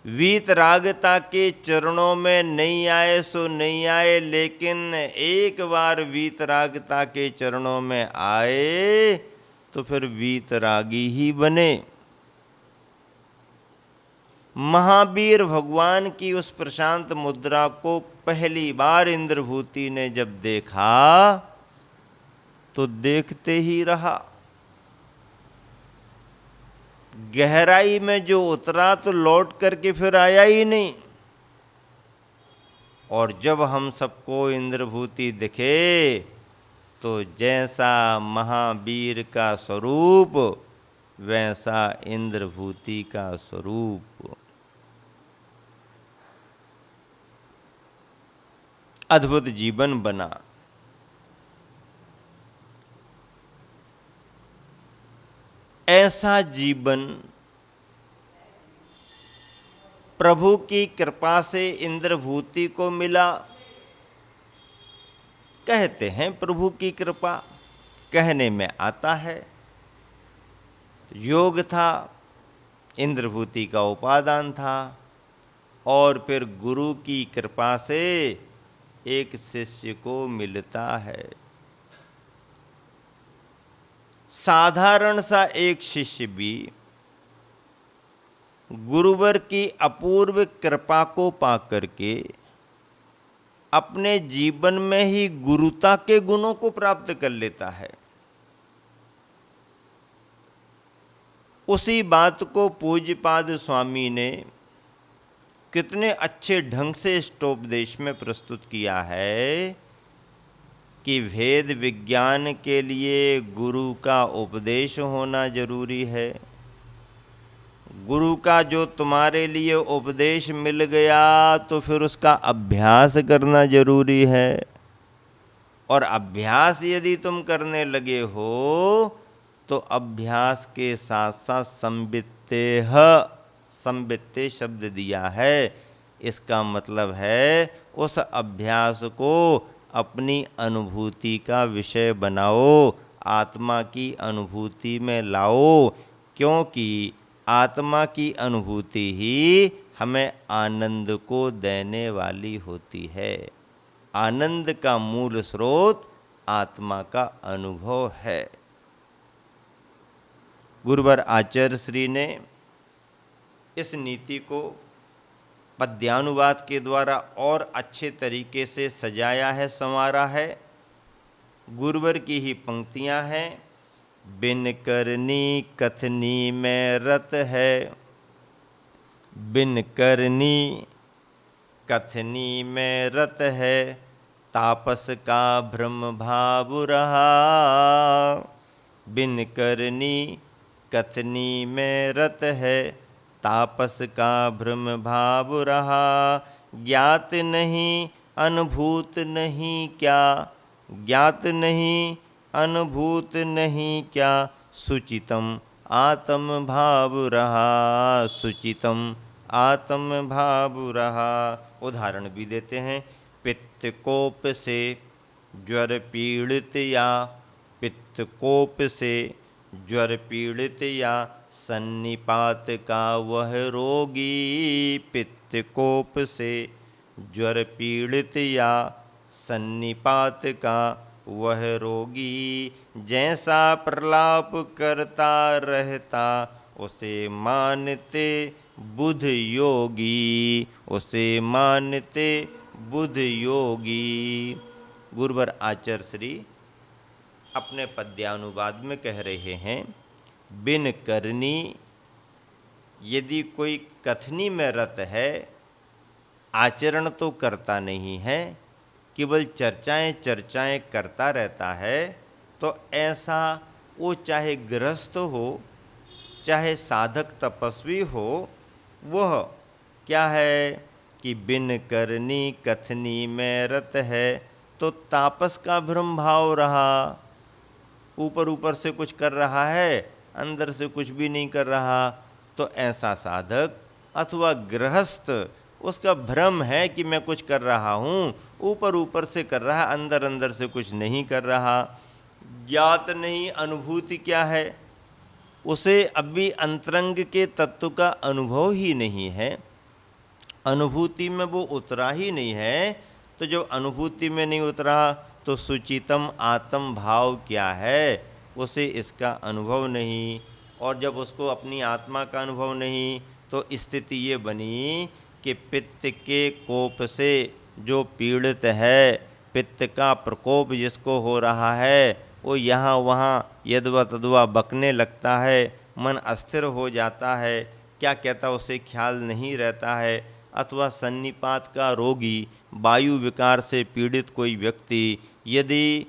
A: वीतरागता के चरणों में नहीं आए सो नहीं आए, लेकिन एक बार वीतरागता के चरणों में आए तो फिर वीतरागी ही बने। महावीर भगवान की उस प्रशांत मुद्रा को पहली बार इंद्रभूति ने जब देखा तो देखते ही रहा। गहराई में जो उतरा तो लौट करके फिर आया ही नहीं। और जब हम सबको इंद्रभूति दिखे तो जैसा महावीर का स्वरूप वैसा इंद्रभूति का स्वरूप। अद्भुत जीवन बना। ऐसा जीवन प्रभु की कृपा से इंद्रभूति को मिला। कहते हैं प्रभु की कृपा, कहने में आता है। योग था, इंद्रभूति का उपादान था, और फिर गुरु की कृपा से एक शिष्य को मिलता है। साधारण सा एक शिष्य भी गुरुवर की अपूर्व कृपा को पाकर के अपने जीवन में ही गुरुता के गुणों को प्राप्त कर लेता है। उसी बात को पूज्यपाद स्वामी ने कितने अच्छे ढंग से इष्टोपदेश में प्रस्तुत किया है कि वेद विज्ञान के लिए गुरु का उपदेश होना जरूरी है। गुरु का जो तुम्हारे लिए उपदेश मिल गया तो फिर उसका अभ्यास करना जरूरी है। और अभ्यास यदि तुम करने लगे हो तो अभ्यास के साथ साथ संवित्ते शब्द दिया है। इसका मतलब है उस अभ्यास को अपनी अनुभूति का विषय बनाओ, आत्मा की अनुभूति में लाओ, क्योंकि आत्मा की अनुभूति ही हमें आनंद को देने वाली होती है। आनंद का मूल स्रोत आत्मा का अनुभव है। गुरुवर आचार्य श्री ने इस नीति को पद्यानुवाद के द्वारा और अच्छे तरीके से सजाया है, संवारा है। गुरुवर की ही पंक्तियां हैं। बिन करनी कथनी में रत है, बिन करनी कथनी में रत है, तापस का भ्रम भाव रहा। बिन करनी कथनी में रत है, तापस का भ्रम भाव रहा। ज्ञात नहीं अनुभूत नहीं क्या, ज्ञात नहीं अनुभूत नहीं क्या, सुचितम आत्म भाव रहा, सुचितम आत्म भाव रहा। उदाहरण भी देते हैं। पित्त कोप से ज्वर पीड़ित या, पित्त कोप से ज्वर पीड़ित या, सन्निपात का वह रोगी। पित्त कोप से ज्वर पीड़ित या, सन्निपात का वह रोगी। जैसा प्रलाप करता रहता, उसे मानते बुध योगी, उसे मानते बुध योगी। गुरुवर आचार्य श्री अपने पद्यानुवाद में कह रहे हैं, बिन करनी, यदि कोई कथनी में रत है, आचरण तो करता नहीं है, केवल चर्चाएं करता रहता है, तो ऐसा वो चाहे गृहस्थ हो चाहे साधक तपस्वी हो, वह क्या है कि बिन करनी कथनी में रत है, तो तापस का भ्रम भाव रहा। ऊपर ऊपर से कुछ कर रहा है, अंदर से कुछ भी नहीं कर रहा। तो ऐसा साधक अथवा गृहस्थ, उसका भ्रम है कि मैं कुछ कर रहा हूँ, ऊपर ऊपर से कर रहा है, अंदर अंदर से कुछ नहीं कर रहा। ज्ञात नहीं अनुभूति क्या है, उसे अभी अंतरंग के तत्व का अनुभव ही नहीं है, अनुभूति में वो उतरा ही नहीं है। तो जो अनुभूति में नहीं उतरा तो सुचितम आत्म भाव क्या है, उसे इसका अनुभव नहीं, और जब उसको अपनी आत्मा का अनुभव नहीं तो स्थिति ये बनी कि पित्त के कोप से जो पीड़ित है, पित्त का प्रकोप जिसको हो रहा है, वो यहाँ वहाँ यदवा तदवा बकने लगता है, मन अस्थिर हो जाता है, क्या कहता उसे ख्याल नहीं रहता है। अथवा सन्निपात का रोगी, वायु विकार से पीड़ित कोई व्यक्ति यदि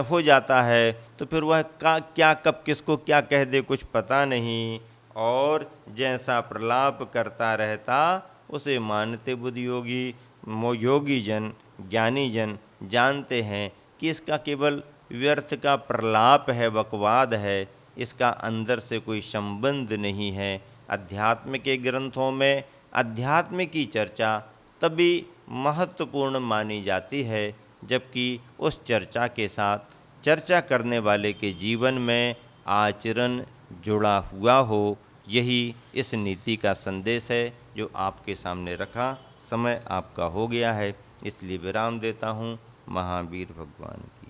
A: हो जाता है तो फिर वह क्या कब किसको क्या कह दे कुछ पता नहीं, और जैसा प्रलाप करता रहता उसे मानते बुद्धि योगी जन, ज्ञानी जन जानते हैं कि इसका केवल व्यर्थ का प्रलाप है, बकवाद है, इसका अंदर से कोई संबंध नहीं है। अध्यात्म के ग्रंथों में अध्यात्म की चर्चा तभी महत्वपूर्ण मानी जाती है जबकि उस चर्चा के साथ चर्चा करने वाले के जीवन में आचरण जुड़ा हुआ हो। यही इस नीति का संदेश है जो आपके सामने रखा। समय आपका हो गया है, इसलिए विराम देता हूँ। महावीर भगवान की।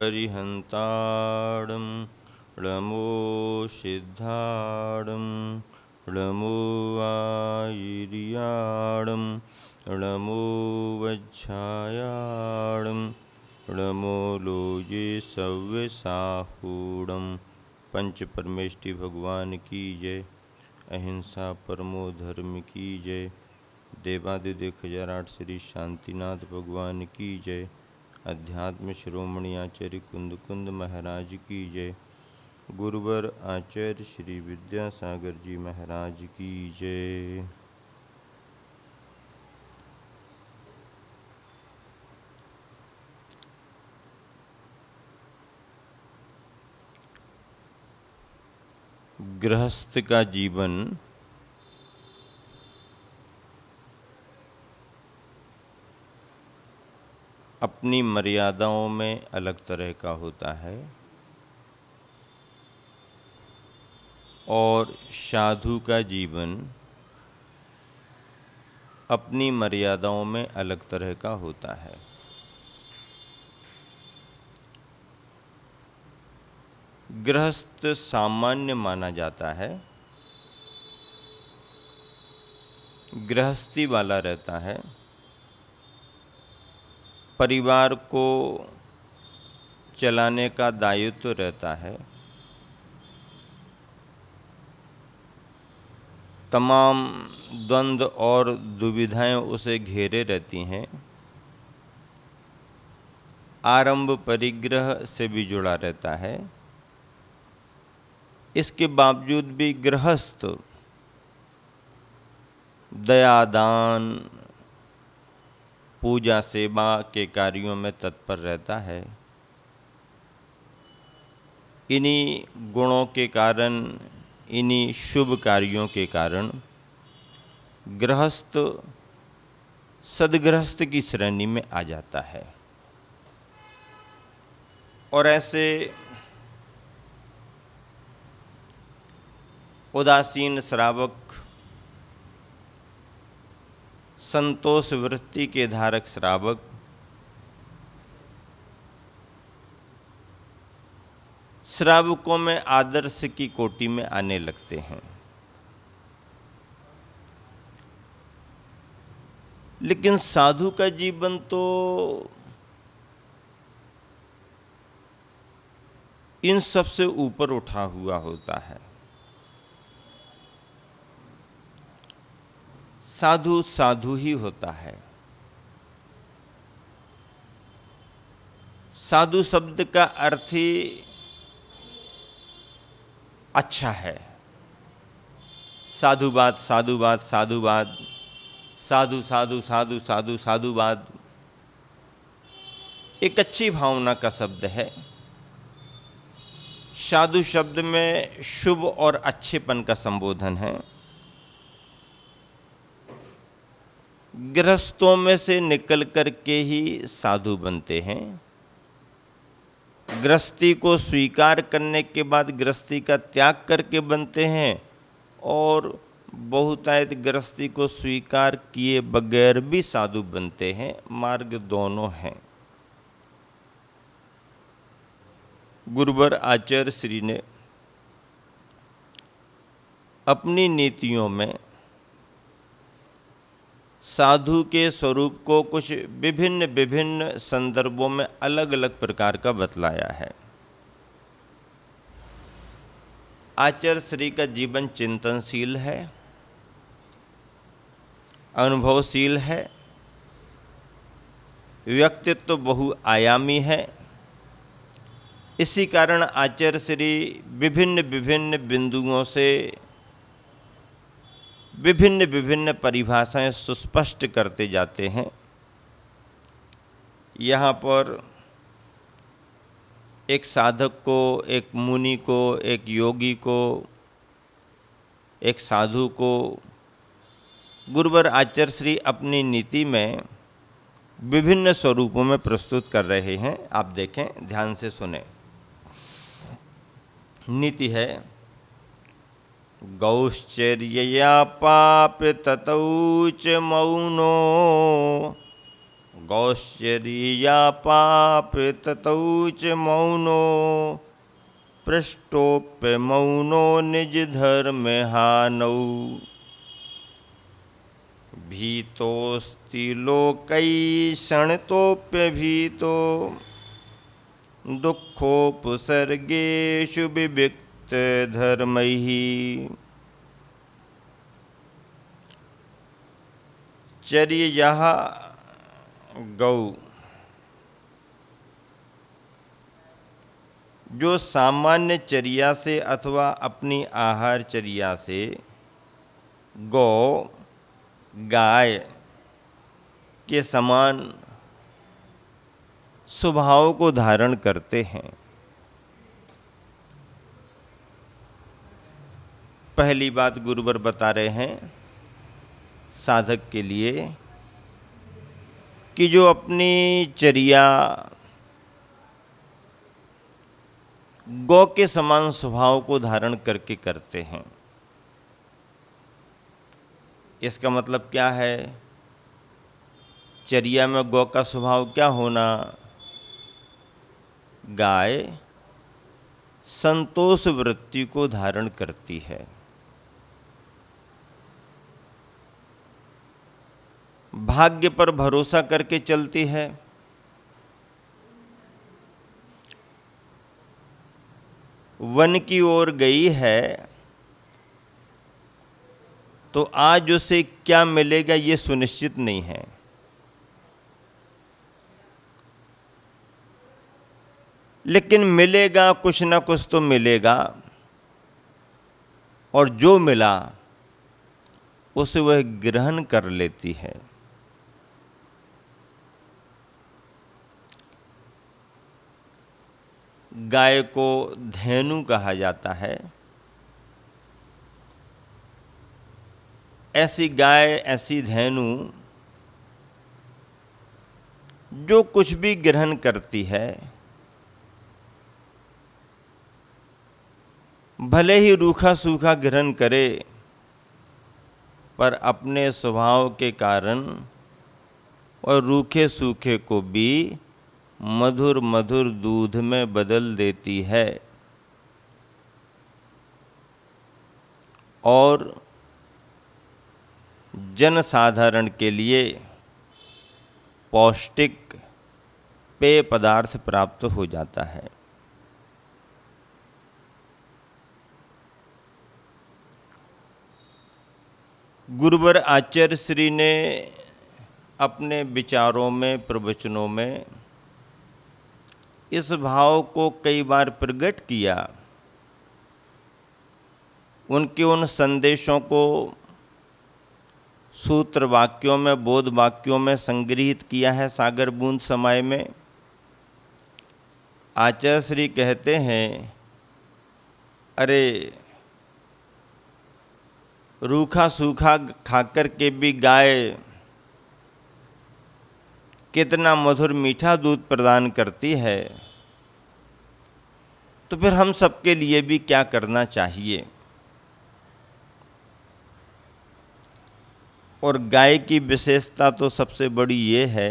A: परिहंताड़ं णमो सिद्धाड़ं णमो आयिर्याड़ं णमो वज्झायाड़ं णमो लोजे सव्यसाहूड़ं। पंच परमेष्टि भगवान की जय। अहिंसा परमो धर्म की जय। देवादिदेव 1008 श्री शांतिनाथ भगवान की जय। अध्यात्म शिरोमणि आचार्य कुंद कुंद महाराज की जय। गुरुवर आचार्य श्री विद्यासागर जी महाराज की जय। गृहस्थ का जीवन अपनी मर्यादाओं में अलग तरह का होता है और साधु का जीवन अपनी मर्यादाओं में अलग तरह का होता है। गृहस्थ सामान्य माना जाता है, गृहस्थी वाला रहता है, परिवार को चलाने का दायित्व रहता है, तमाम द्वंद्व और दुविधाएं उसे घेरे रहती हैं, आरंभ परिग्रह से भी जुड़ा रहता है। इसके बावजूद भी गृहस्थ दयादान पूजा सेवा के कार्यों में तत्पर रहता है। इन्हीं गुणों के कारण, इन्हीं शुभ कार्यों के कारण गृहस्थ सदगृहस्थ की श्रेणी में आ जाता है। और ऐसे उदासीन श्रावक, संतोष वृत्ति के धारक श्रावक श्रावकों में आदर्श की कोटि में आने लगते हैं। लेकिन साधु का जीवन तो इन सब से ऊपर उठा हुआ होता है। साधु साधु ही होता है। साधु शब्द का अर्थ ही अच्छा है। साधुवाद, साधुवाद, साधुवाद, साधु साधु साधु साधु साधुवाद एक अच्छी भावना का शब्द है। साधु शब्द में शुभ और अच्छेपन का संबोधन है। गृहस्थों में से निकल करके ही साधु बनते हैं। गृहस्थी को स्वीकार करने के बाद गृहस्थी का त्याग करके बनते हैं, और बहुतायत गृहस्थी को स्वीकार किए बगैर भी साधु बनते हैं। मार्ग दोनों हैं। गुरुवर आचार्य श्री ने अपनी नीतियों में साधु के स्वरूप को कुछ विभिन्न विभिन्न संदर्भों में अलग अलग प्रकार का बतलाया है। आचार्य श्री का जीवन चिंतनशील है, अनुभवशील है, व्यक्तित्व बहुआयामी है। इसी कारण आचार्य श्री विभिन्न विभिन्न बिंदुओं से विभिन्न विभिन्न परिभाषाएं सुस्पष्ट करते जाते हैं। यहाँ पर एक साधक को, एक मुनि को, एक योगी को, एक साधु को गुरुवर आचार्य श्री अपनी नीति में विभिन्न स्वरूपों में प्रस्तुत कर रहे हैं। आप देखें, ध्यान से सुने। नीति है, गौश्चर्यया पाप ततौच मौनो, गौश्चर्यया पाप ततौच मौनो, पृष्ठोप्य मौनो निज धर्म हानौ, भीतोस्ति लोकैषणतोप्य भीतो, दुःखोपसर्गेषु विविक्त धर्मैः। चर्यया गौ, जो सामान्य चर्या से अथवा अपनी आहार चर्या से गौ, गाय के समान स्वभाव को धारण करते हैं। पहली बात गुरुवर बता रहे हैं साधक के लिए कि जो अपनी चर्या गौ के समान स्वभाव को धारण करके करते हैं। इसका मतलब क्या है? चर्या में गौ का स्वभाव क्या होना? गाय संतोष वृत्ति को धारण करती है। भाग्य पर भरोसा करके चलती है। वन की ओर गई है तो आज उसे क्या मिलेगा ये सुनिश्चित नहीं है। लेकिन मिलेगा, कुछ ना कुछ तो मिलेगा, और जो मिला उसे वह ग्रहण कर लेती है। गाय को धेनु कहा जाता है। ऐसी गाय, ऐसी धेनु जो कुछ भी ग्रहण करती है, भले ही रूखा सूखा ग्रहण करे, पर अपने स्वभाव के कारण और रूखे सूखे को भी मधुर मधुर दूध में बदल देती है। और जन साधारण के लिए पौष्टिक पेय पदार्थ प्राप्त हो जाता है। गुरुवर आचार्य श्री ने अपने विचारों में, प्रवचनों में इस भाव को कई बार प्रकट किया। उनके उन संदेशों को सूत्र वाक्यों में, बोध वाक्यों में संग्रहित किया है सागर बूंद समय में। आचार्य श्री कहते हैं, अरे रूखा सूखा खाकर के भी गाय कितना मधुर मीठा दूध प्रदान करती है, तो फिर हम सबके लिए भी क्या करना चाहिए? और गाय की विशेषता तो सबसे बड़ी ये है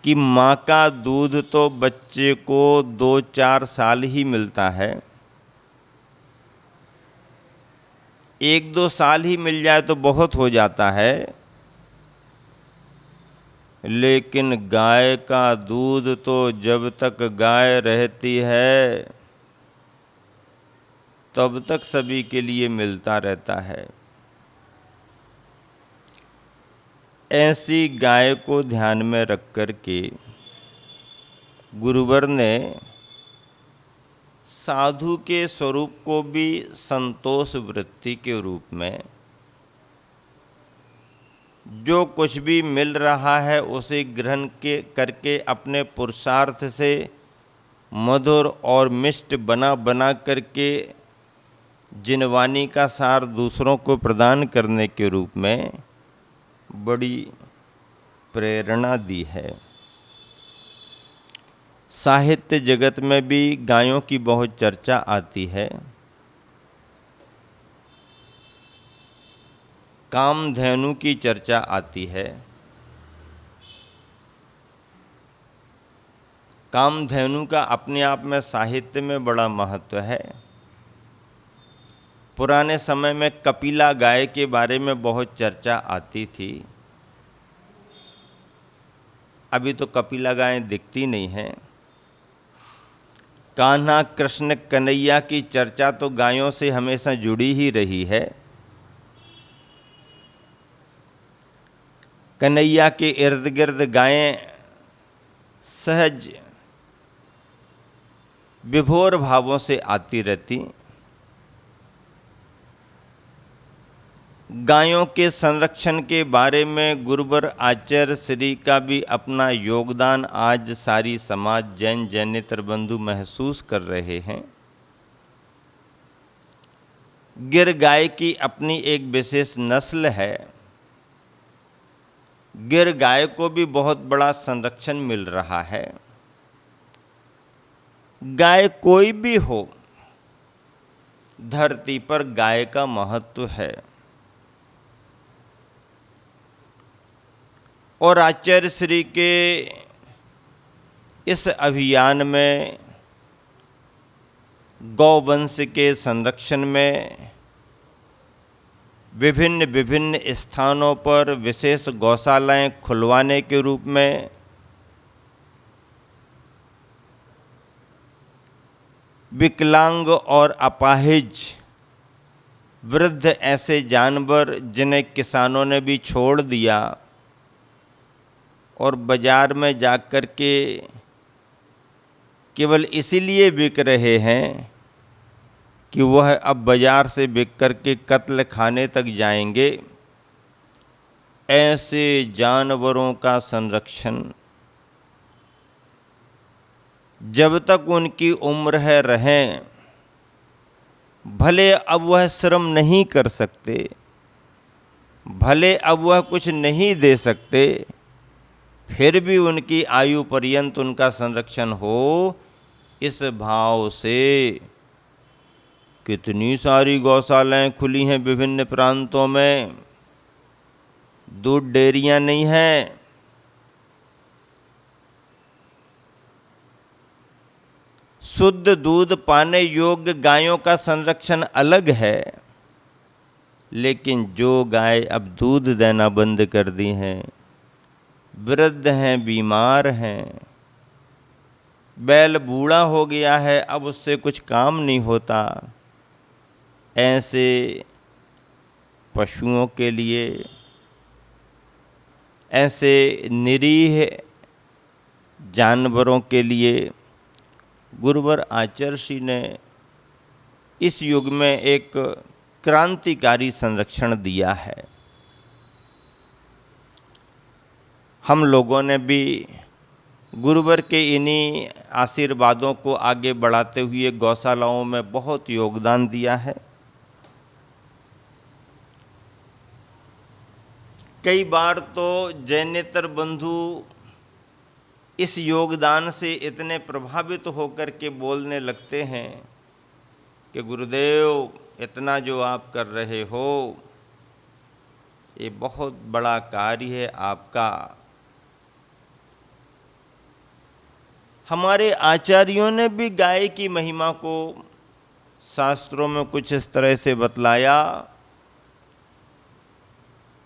A: कि माँ का दूध तो बच्चे को 2-4 साल ही मिलता है। 1-2 साल ही मिल जाए तो बहुत हो जाता है, लेकिन गाय का दूध तो जब तक गाय रहती है तब तक सभी के लिए मिलता रहता है। ऐसी गाय को ध्यान में रख कर के गुरुवर ने साधु के स्वरूप को भी संतोष वृत्ति के रूप में, जो कुछ भी मिल रहा है उसे ग्रहण करके अपने पुरुषार्थ से मधुर और मिष्ट बना बना करके जिनवानी का सार दूसरों को प्रदान करने के रूप में बड़ी प्रेरणा दी है। साहित्य जगत में भी गायों की बहुत चर्चा आती है। कामधेनु की चर्चा आती है। कामधेनु का अपने आप में साहित्य में बड़ा महत्व है। पुराने समय में कपिला गाय के बारे में बहुत चर्चा आती थी। अभी तो कपिला गायें दिखती नहीं हैं। कान्हा कृष्ण कन्हैया की चर्चा तो गायों से हमेशा जुड़ी ही रही है। कन्हैया के इर्द गिर्द गायें सहज विभोर भावों से आती रहती। गायों के संरक्षण के बारे में गुरुवर आचार्य श्री का भी अपना योगदान आज सारी समाज जैन जैनेतर बंधु महसूस कर रहे हैं। गिर गाय की अपनी एक विशेष नस्ल है। गिर गाय को भी बहुत बड़ा संरक्षण मिल रहा है। गाय कोई भी हो, धरती पर गाय का महत्व है। और आचार्य श्री के इस अभियान में गौवंश के संरक्षण में विभिन्न विभिन्न स्थानों पर विशेष गौशालाएं खुलवाने के रूप में विकलांग और अपाहिज वृद्ध ऐसे जानवर जिन्हें किसानों ने भी छोड़ दिया और बाजार में जाकर के केवल इसीलिए बिक रहे हैं कि वह अब बाजार से बिक कर के कत्ल खाने तक जाएंगे, ऐसे जानवरों का संरक्षण जब तक उनकी उम्र है रहें। भले अब वह श्रम नहीं कर सकते, भले अब वह कुछ नहीं दे सकते, फिर भी उनकी आयु पर्यंत उनका संरक्षण हो, इस भाव से कितनी सारी गौशालाएं खुली हैं विभिन्न प्रांतों में। दूध डेयरियां नहीं हैं, शुद्ध दूध पाने योग्य गायों का संरक्षण अलग है, लेकिन जो गाय अब दूध देना बंद कर दी हैं, वृद्ध हैं, बीमार हैं, बैल बूढ़ा हो गया है, अब उससे कुछ काम नहीं होता, ऐसे पशुओं के लिए, ऐसे निरीह जानवरों के लिए गुरुवर आचार्य श्री ने इस युग में एक क्रांतिकारी संरक्षण दिया है। हम लोगों ने भी गुरुवर के इन्हीं आशीर्वादों को आगे बढ़ाते हुए गौशालाओं में बहुत योगदान दिया है। कई बार तो जैनेतर बंधु इस योगदान से इतने प्रभावित होकर के बोलने लगते हैं कि गुरुदेव इतना जो आप कर रहे हो ये बहुत बड़ा कार्य है आपका। हमारे आचार्यों ने भी गाय की महिमा को शास्त्रों में कुछ इस तरह से बतलाया,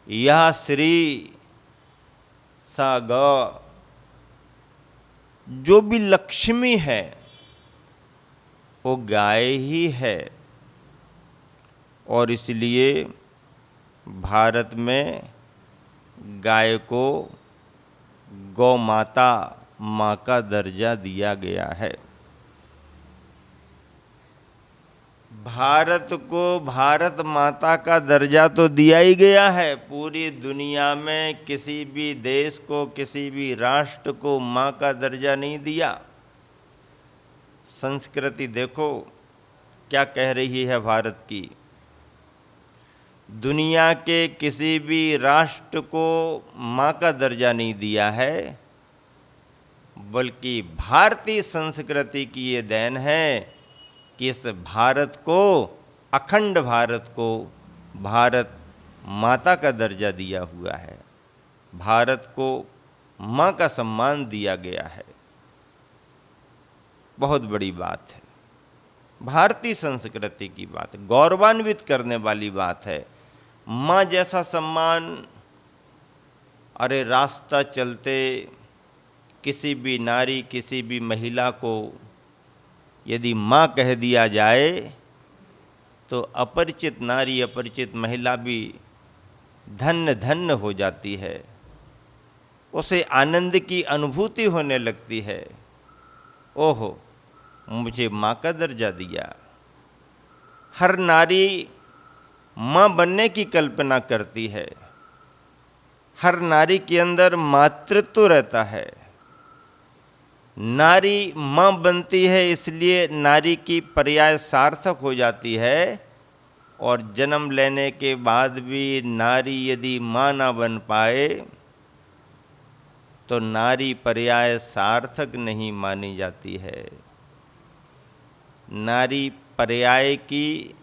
A: यह श्री सा ग, जो भी लक्ष्मी है वो गाय ही है। और इसलिए भारत में गाय को गौ माता, माँ का दर्जा दिया गया है। भारत को भारत माता का दर्जा तो दिया ही गया है। पूरी दुनिया में किसी भी देश को, किसी भी राष्ट्र को माँ का दर्जा नहीं दिया। संस्कृति देखो क्या कह रही है भारत की। दुनिया के किसी भी राष्ट्र को माँ का दर्जा नहीं दिया है, बल्कि भारतीय संस्कृति की ये देन है कि इस भारत को, अखंड भारत को भारत माता का दर्जा दिया हुआ है। भारत को माँ का सम्मान दिया गया है। बहुत बड़ी बात है, भारतीय संस्कृति की बात, गौरवान्वित करने वाली बात है। माँ जैसा सम्मान, अरे रास्ता चलते किसी भी नारी, किसी भी महिला को यदि माँ कह दिया जाए तो अपरिचित नारी, अपरिचित महिला भी धन्य धन्य हो जाती है। उसे आनंद की अनुभूति होने लगती है। ओहो, मुझे माँ का दर्जा दिया। हर नारी माँ बनने की कल्पना करती है। हर नारी के अंदर मातृत्व रहता है। नारी माँ बनती है, इसलिए नारी की पर्याय सार्थक हो जाती है। और जन्म लेने के बाद भी नारी यदि माँ ना बन पाए तो नारी पर्याय सार्थक नहीं मानी जाती है। नारी पर्याय की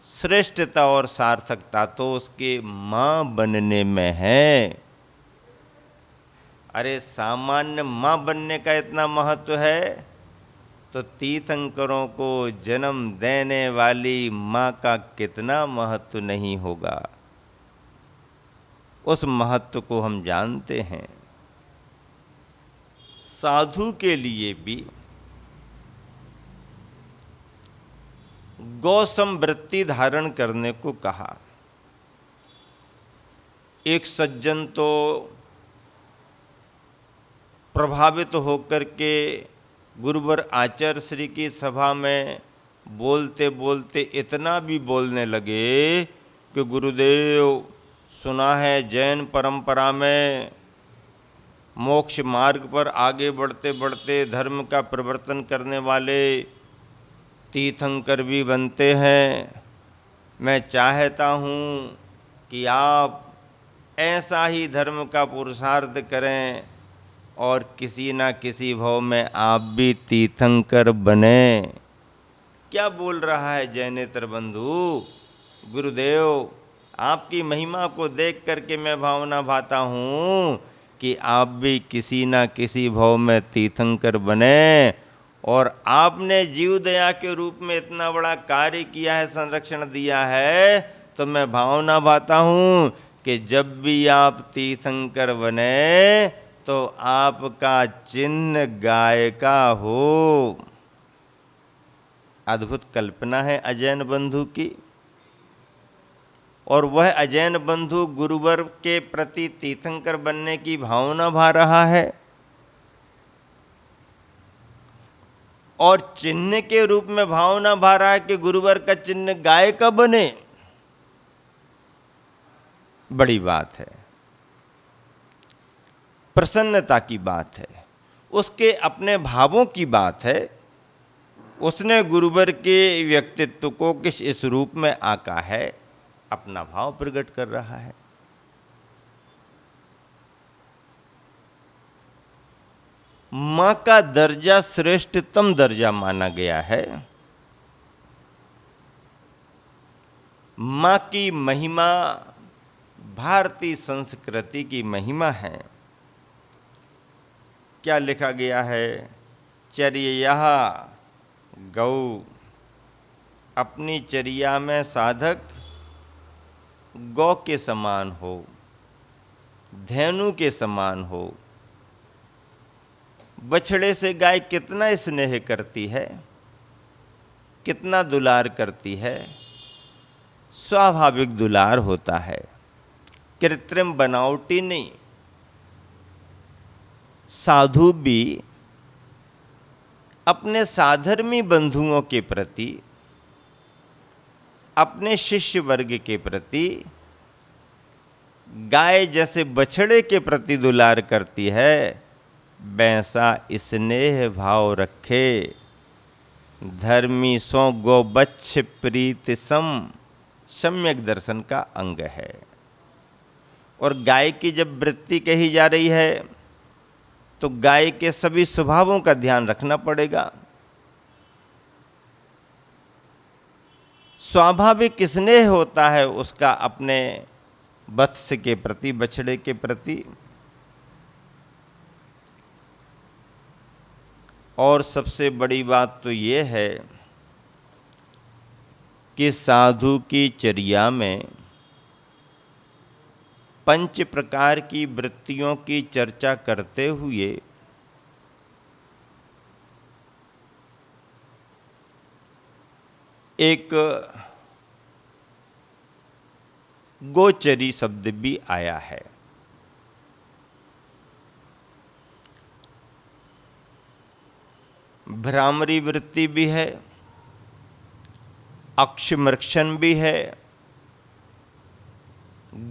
A: श्रेष्ठता और सार्थकता तो उसके माँ बनने में है। अरे सामान्य माँ बनने का इतना महत्व है तो तीर्थंकरों को जन्म देने वाली माँ का कितना महत्व नहीं होगा। उस महत्व को हम जानते हैं। साधु के लिए भी गौ संवृत्ति धारण करने को कहा। एक सज्जन तो प्रभावित होकर के गुरुवर आचार्य श्री की सभा में बोलते बोलते इतना भी बोलने लगे कि गुरुदेव, सुना है जैन परंपरा में मोक्ष मार्ग पर आगे बढ़ते बढ़ते धर्म का परिवर्तन करने वाले तीर्थंकर भी बनते हैं। मैं चाहता हूँ कि आप ऐसा ही धर्म का पुरुषार्थ करें और किसी ना किसी भाव में आप भी तीर्थंकर बने। क्या बोल रहा है जैनेतर बंधु? गुरुदेव, आपकी महिमा को देख करके मैं भावना भाता हूँ कि आप भी किसी ना किसी भाव में तीर्थंकर बने। और आपने जीव दया के रूप में इतना बड़ा कार्य किया है, संरक्षण दिया है, तो मैं भावना भाता हूँ कि जब भी आप तीर्थंकर बने तो आपका चिन्ह गाय का हो। अद्भुत कल्पना है अजैन बंधु की। और वह अजैन बंधु गुरुवर के प्रति तीर्थंकर बनने की भावना भा रहा है और चिन्ह के रूप में भावना भा रहा है कि गुरुवर का चिन्ह गाय का बने। बड़ी बात है, प्रसन्नता की बात है, उसके अपने भावों की बात है। उसने गुरुवर के व्यक्तित्व को किस इस रूप में आका है, अपना भाव प्रकट कर रहा है। मां का दर्जा श्रेष्ठतम दर्जा माना गया है। माँ की महिमा भारतीय संस्कृति की महिमा है। क्या लिखा गया है? चर्या गौ, अपनी चर्या में साधक गौ के समान हो, धेनु के समान हो। बछड़े से गाय कितना स्नेह करती है, कितना दुलार करती है। स्वाभाविक दुलार होता है, कृत्रिम बनावटी नहीं। साधु भी अपने साधर्मी बंधुओं के प्रति, अपने शिष्य वर्ग के प्रति गाय जैसे बछड़े के प्रति दुलार करती है, वैसा स्नेह भाव रखे। धर्मी सो गोबच्छ प्रीत सम, सम्यक दर्शन का अंग है। और गाय की जब वृत्ति कही जा रही है तो गाय के सभी स्वभावों का ध्यान रखना पड़ेगा। स्वाभाविक स्नेह होता है उसका अपने वत्स के प्रति, बछड़े के प्रति। और सबसे बड़ी बात तो ये है कि साधु की चर्या में 5 प्रकार की वृत्तियों की चर्चा करते हुए एक गोचरी शब्द भी आया है। भ्रामरी वृत्ति भी है, अक्षमृक्षण भी है,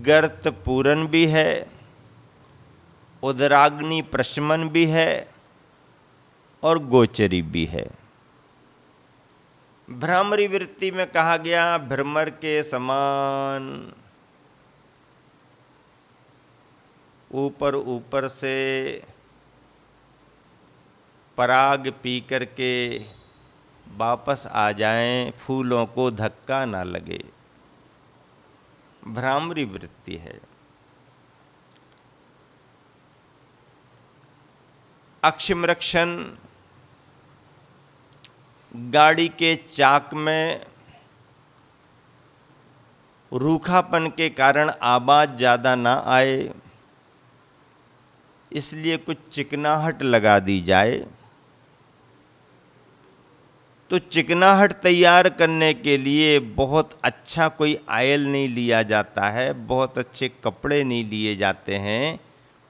A: गर्त पूरन भी है, उदराग्नि प्रशमन भी है और गोचरी भी है। भ्रामरी वृत्ति में कहा गया भ्रमर के समान ऊपर ऊपर से पराग पी करके वापस आ जाएं, फूलों को धक्का ना लगे। भ्रामरी वृत्ति है। अक्षमृक्षण, गाड़ी के चाक में रूखापन के कारण आवाज ज़्यादा ना आए, इसलिए कुछ चिकनाहट लगा दी जाए। तो चिकनाहट तैयार करने के लिए बहुत अच्छा कोई आयल नहीं लिया जाता है, बहुत अच्छे कपड़े नहीं लिए जाते हैं।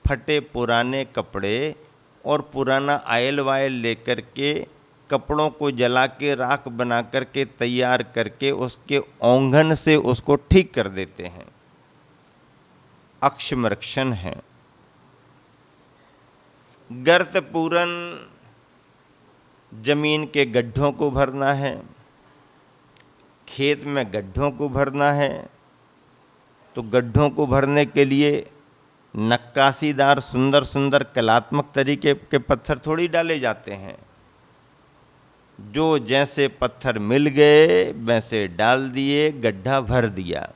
A: फटे पुराने कपड़े और पुराना आयल वायल लेकर के कपड़ों को जला के राख बना करके तैयार करके उसके औंघन से उसको ठीक कर देते हैं। अक्षमृक्षण है। गर्त पूरन, जमीन के गड्ढों को भरना है, खेत में गड्ढों को भरना है। तो गड्ढों को भरने के लिए नक्काशीदार सुंदर सुंदर कलात्मक तरीके के पत्थर थोड़ी डाले जाते हैं। जो जैसे पत्थर मिल गए वैसे डाल दिए, गड्ढा भर दिया।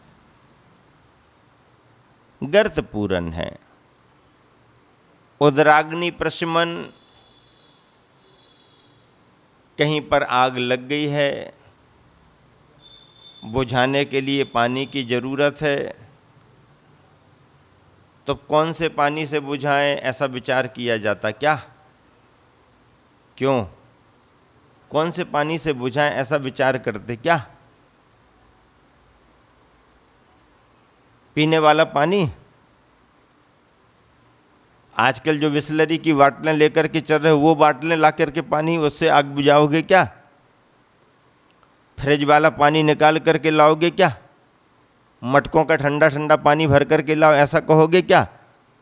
A: गर्त पूरन है। उदराग्नि प्रशमन, कहीं पर आग लग गई है, बुझाने के लिए पानी की ज़रूरत है, तो कौन से पानी से बुझाएं, ऐसा विचार किया जाता क्या? क्यों? कौन से पानी से बुझाएं ऐसा विचार करते क्या? पीने वाला पानी? आजकल जो बिसलरी की बाटलें लेकर के चल रहे हो, वो बाटलें ला करके पानी उससे आग बुझाओगे क्या? फ्रिज वाला पानी निकाल करके लाओगे क्या? मटकों का ठंडा ठंडा पानी भर करके लाओ, ऐसा कहोगे क्या?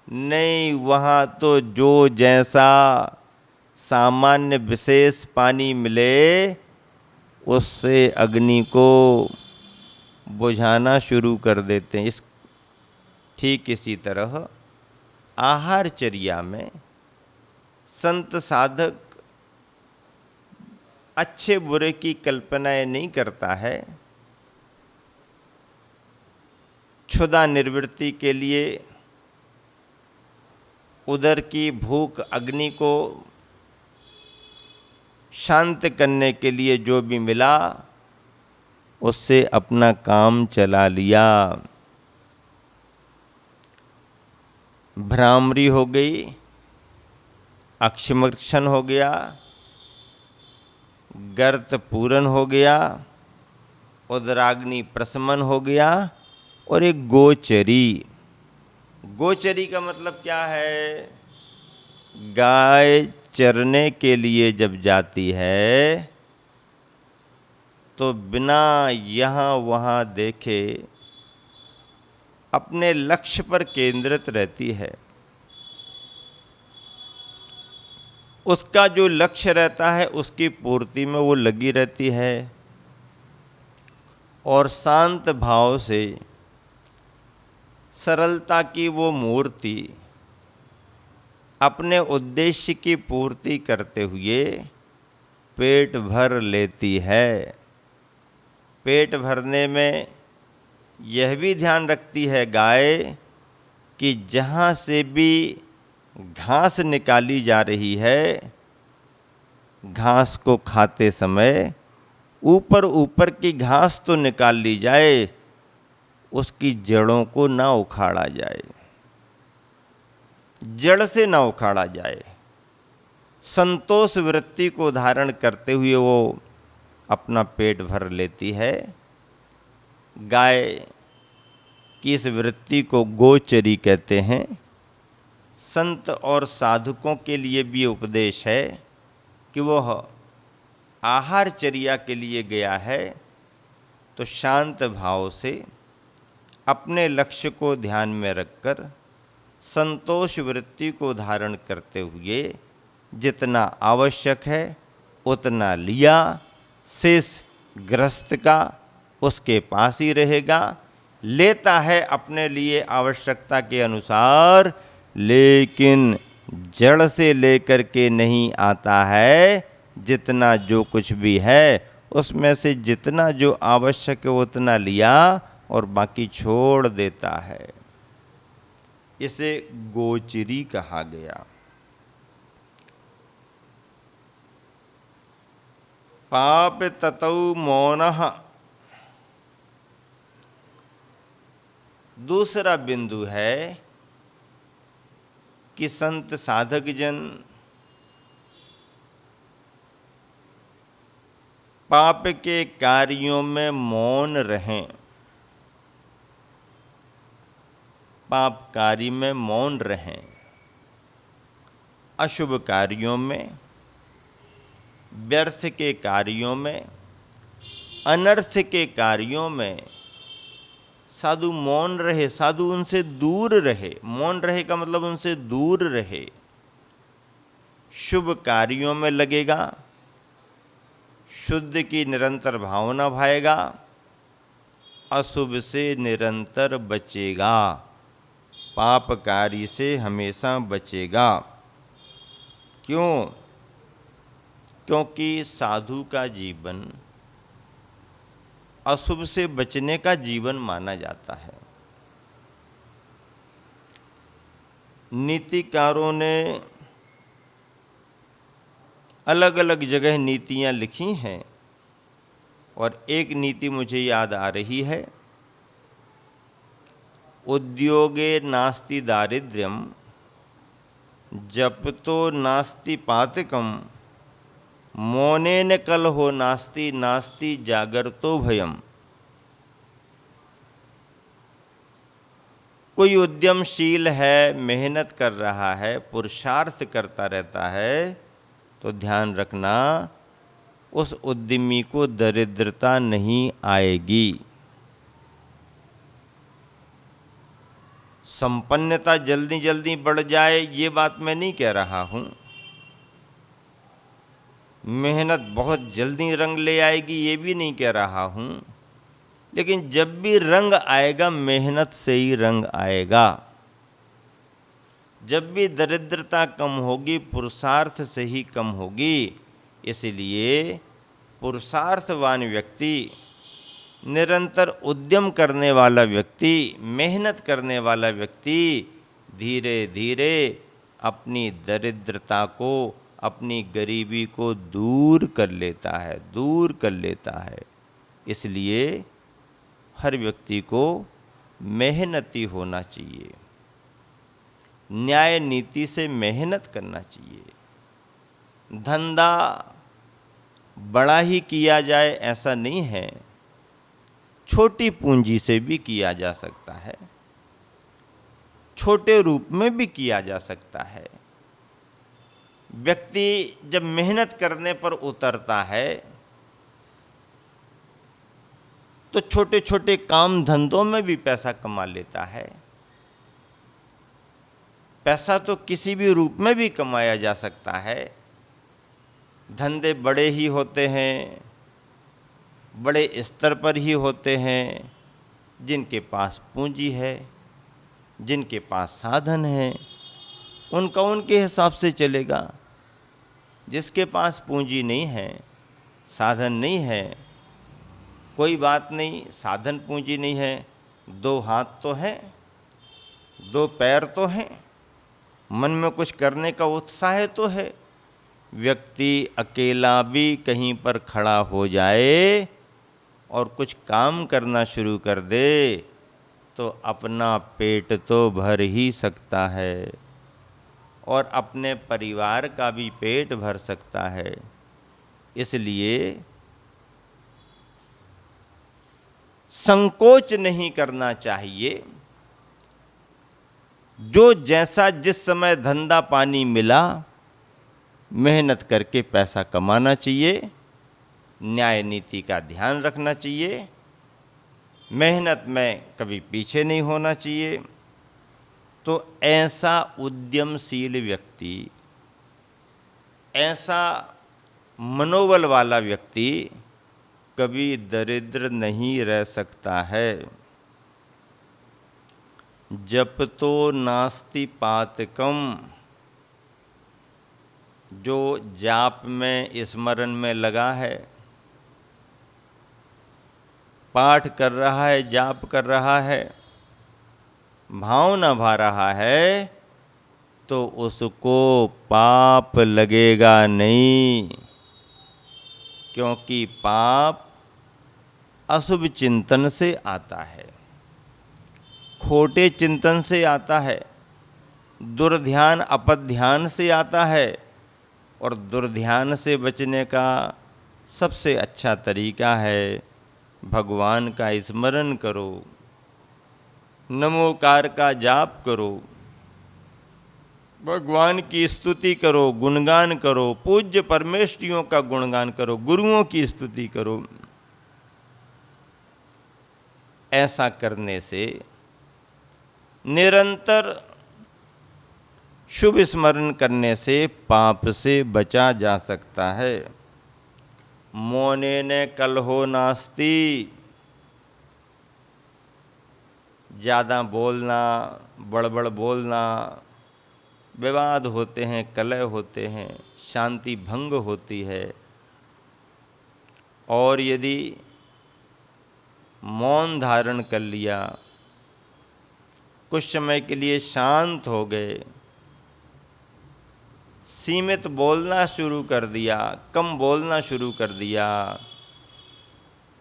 A: नहीं, वहाँ तो जो जैसा सामान्य विशेष पानी मिले उससे अग्नि को बुझाना शुरू कर देते हैं। ठीक इसी तरह आहारचर्या में संत साधक अच्छे बुरे की कल्पनाएं नहीं करता है, क्षुधा निवृत्ति के लिए, उदर की भूख अग्नि को शांत करने के लिए जो भी मिला उससे अपना काम चला लिया। भ्रामरी हो गई, अक्षमक्षण हो गया, गर्त पूरन हो गया, उदराग्नि प्रशमन हो गया, और एक गोचरी। गोचरी का मतलब क्या है? गाय चरने के लिए जब जाती है तो बिना यहाँ वहाँ देखे अपने लक्ष्य पर केंद्रित रहती है। उसका जो लक्ष्य रहता है उसकी पूर्ति में वो लगी रहती है, और शांत भाव से सरलता की वो मूर्ति अपने उद्देश्य की पूर्ति करते हुए पेट भर लेती है। पेट भरने में यह भी ध्यान रखती है गाय कि जहाँ से भी घास निकाली जा रही है, घास को खाते समय ऊपर ऊपर की घास तो निकाल ली जाए, उसकी जड़ों को ना उखाड़ा जाए, जड़ से ना उखाड़ा जाए। संतोष वृत्ति को धारण करते हुए वो अपना पेट भर लेती है। गाय की इस वृत्ति को गोचरी कहते हैं। संत और साधकों के लिए भी उपदेश है कि वह आहारचर्या के लिए गया है तो शांत भाव से अपने लक्ष्य को ध्यान में रखकर संतोष वृत्ति को धारण करते हुए जितना आवश्यक है उतना लिया, शेष गृहस्थ का उसके पास ही रहेगा। लेता है अपने लिए आवश्यकता के अनुसार, लेकिन जड़ से लेकर के नहीं आता है। जितना जो कुछ भी है उसमें से जितना जो आवश्यक है उतना लिया और बाकी छोड़ देता है। इसे गोचरी कहा गया। पाप ततौ मौनः। दूसरा बिंदु है कि संत साधक जन पाप के कार्यों में मौन रहें। पाप कार्य में मौन रहें। अशुभ कार्यों में, व्यर्थ के कार्यों में, अनर्थ के कार्यों में साधु मौन रहे, साधु उनसे दूर रहे। मौन रहे का मतलब उनसे दूर रहे। शुभ कार्यों में लगेगा, शुद्ध की निरंतर भावना भाएगा, अशुभ से निरंतर बचेगा, पाप कार्य से हमेशा बचेगा। क्यों? क्योंकि साधु का जीवन अशुभ से बचने का जीवन माना जाता है। नीतिकारों ने अलग अलग जगह नीतियां लिखी हैं और एक नीति मुझे याद आ रही है। उद्योगे नास्ति दारिद्र्यम, जपतो नास्ति पातकम, मौनेन कलहो नास्ति नास्ति जागरतो भयम। कोई उद्यमशील है, मेहनत कर रहा है, पुरुषार्थ करता रहता है, तो ध्यान रखना उस उद्यमी को दरिद्रता नहीं आएगी। संपन्नता जल्दी जल्दी बढ़ जाए ये बात मैं नहीं कह रहा हूँ। मेहनत बहुत जल्दी रंग ले आएगी ये भी नहीं कह रहा हूँ। लेकिन जब भी रंग आएगा मेहनत से ही रंग आएगा। जब भी दरिद्रता कम होगी पुरुषार्थ से ही कम होगी। इसलिए पुरुषार्थवान व्यक्ति निरंतर उद्यम करने वाला व्यक्ति, मेहनत करने वाला व्यक्ति धीरे धीरे अपनी दरिद्रता को, अपनी गरीबी को दूर कर लेता है, दूर कर लेता है। इसलिए हर व्यक्ति को मेहनती होना चाहिए, न्याय नीति से मेहनत करना चाहिए। धंधा बड़ा ही किया जाए ऐसा नहीं है, छोटी पूंजी से भी किया जा सकता है, छोटे रूप में भी किया जा सकता है। व्यक्ति जब मेहनत करने पर उतरता है तो छोटे छोटे काम धंधों में भी पैसा कमा लेता है। पैसा तो किसी भी रूप में भी कमाया जा सकता है। धंधे बड़े ही होते हैं, बड़े स्तर पर ही होते हैं। जिनके पास पूंजी है, जिनके पास साधन है, उनका उनके हिसाब से चलेगा। जिसके पास पूंजी नहीं है, साधन नहीं है, कोई बात नहीं, साधन पूंजी नहीं है, दो हाथ तो हैं, दो पैर तो हैं, मन में कुछ करने का उत्साह तो है। व्यक्ति अकेला भी कहीं पर खड़ा हो जाए और कुछ काम करना शुरू कर दे तो अपना पेट तो भर ही सकता है और अपने परिवार का भी पेट भर सकता है। इसलिए संकोच नहीं करना चाहिए। जो जैसा जिस समय धंधा पानी मिला, मेहनत करके पैसा कमाना चाहिए, न्याय नीति का ध्यान रखना चाहिए, मेहनत में कभी पीछे नहीं होना चाहिए। तो ऐसा उद्यमशील व्यक्ति, ऐसा मनोबल वाला व्यक्ति कभी दरिद्र नहीं रह सकता है। जप तो नास्ति पातकम, जो जाप में स्मरण में लगा है, पाठ कर रहा है, जाप कर रहा है, भाव न भा रहा है, तो उसको पाप लगेगा नहीं। क्योंकि पाप अशुभ चिंतन से आता है, खोटे चिंतन से आता है, दुर्ध्यान अपध्यान से आता है। और दुर्ध्यान से बचने का सबसे अच्छा तरीका है भगवान का स्मरण करो, नमोकार का जाप करो, भगवान की स्तुति करो, गुणगान करो, पूज्य परमेष्ठियों का गुणगान करो, गुरुओं की स्तुति करो। ऐसा करने से निरंतर शुभ स्मरण करने से पाप से बचा जा सकता है। मौनेन कलहो नास्ति, ज़्यादा बोलना, बड़बड़ बोलना, विवाद होते हैं, कलह होते हैं, शांति भंग होती है। और यदि मौन धारण कर लिया, कुछ समय के लिए शांत हो गए, सीमित बोलना शुरू कर दिया, कम बोलना शुरू कर दिया,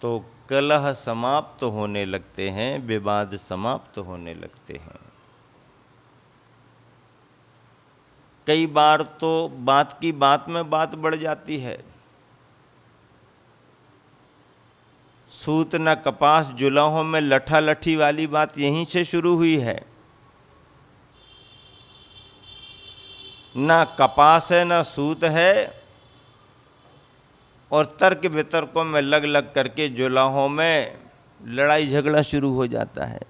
A: तो कलह समाप्त होने लगते हैं, विवाद समाप्त होने लगते हैं। कई बार तो बात की बात में बात बढ़ जाती है। सूत न कपास जुलाहों में लठा लठी वाली बात यहीं से शुरू हुई है। ना कपास है, ना सूत है, और तर्क वितर्कों में लग लग करके जुलाहों में लड़ाई झगड़ा शुरू हो जाता है।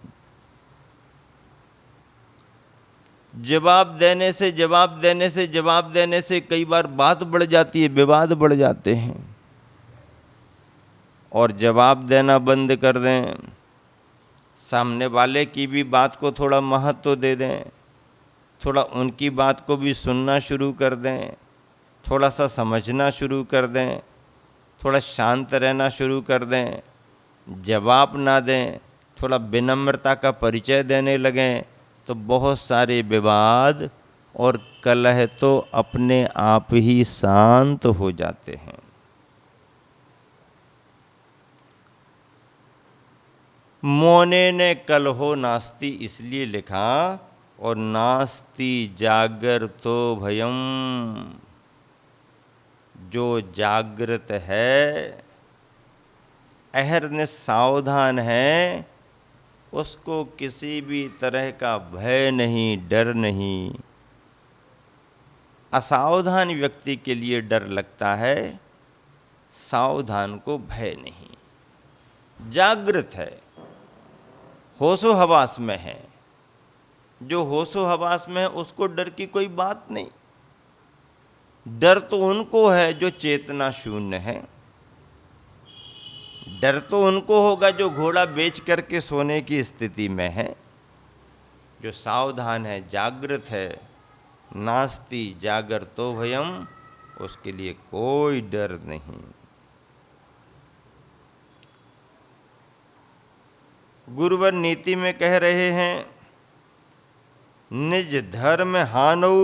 A: जवाब देने से जवाब देने से जवाब देने से कई बार बात बढ़ जाती है, विवाद बढ़ जाते हैं। और जवाब देना बंद कर दें, सामने वाले की भी बात को थोड़ा महत्व दे दें, थोड़ा उनकी बात को भी सुनना शुरू कर दें, थोड़ा सा समझना शुरू कर दें, थोड़ा शांत रहना शुरू कर दें, जवाब ना दें, थोड़ा विनम्रता का परिचय देने लगें, तो बहुत सारे विवाद और कलह तो अपने आप ही शांत हो जाते हैं। मौने ने कलहो नास्ति इसलिए लिखा, और नास्ति जागृतो भयम, जो जागृत है, अहरनिश सावधान है, उसको किसी भी तरह का भय नहीं, डर नहीं। असावधान व्यक्ति के लिए डर लगता है, सावधान को भय नहीं। जागृत है, होशो हवास में है। जो होशो हवास में है उसको डर की कोई बात नहीं। डर तो उनको है जो चेतना शून्य है। डर तो उनको होगा जो घोड़ा बेच करके सोने की स्थिति में है। जो सावधान है, जागृत है, नास्ति जागरतो भयम, उसके लिए कोई डर नहीं। गुरुवर नीति में कह रहे हैं, निज धर्म हानौ,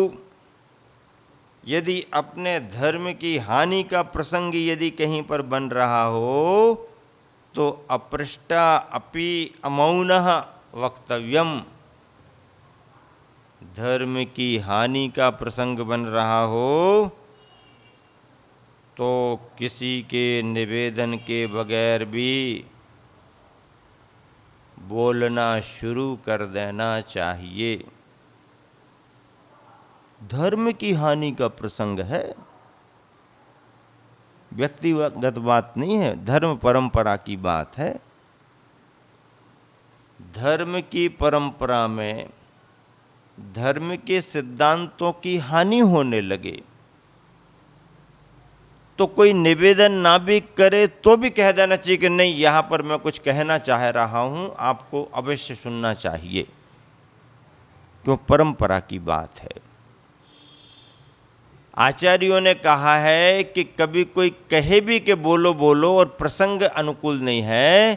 A: यदि अपने धर्म की हानि का प्रसंग यदि कहीं पर बन रहा हो, तो अपृष्टा अपि अमौनः वक्तव्यम। धर्म की हानि का प्रसंग बन रहा हो तो किसी के निवेदन के बगैर भी बोलना शुरू कर देना चाहिए। धर्म की हानि का प्रसंग है, व्यक्तिगत बात नहीं है, धर्म परंपरा की बात है। धर्म की परंपरा में धर्म के सिद्धांतों की हानि होने लगे तो कोई निवेदन ना भी करे तो भी कह देना चाहिए कि नहीं, यहां पर मैं कुछ कहना चाह रहा हूं, आपको अवश्य सुनना चाहिए, क्यों परंपरा की बात है। आचार्यों ने कहा है कि कभी कोई कहे भी कि बोलो बोलो और प्रसंग अनुकूल नहीं है,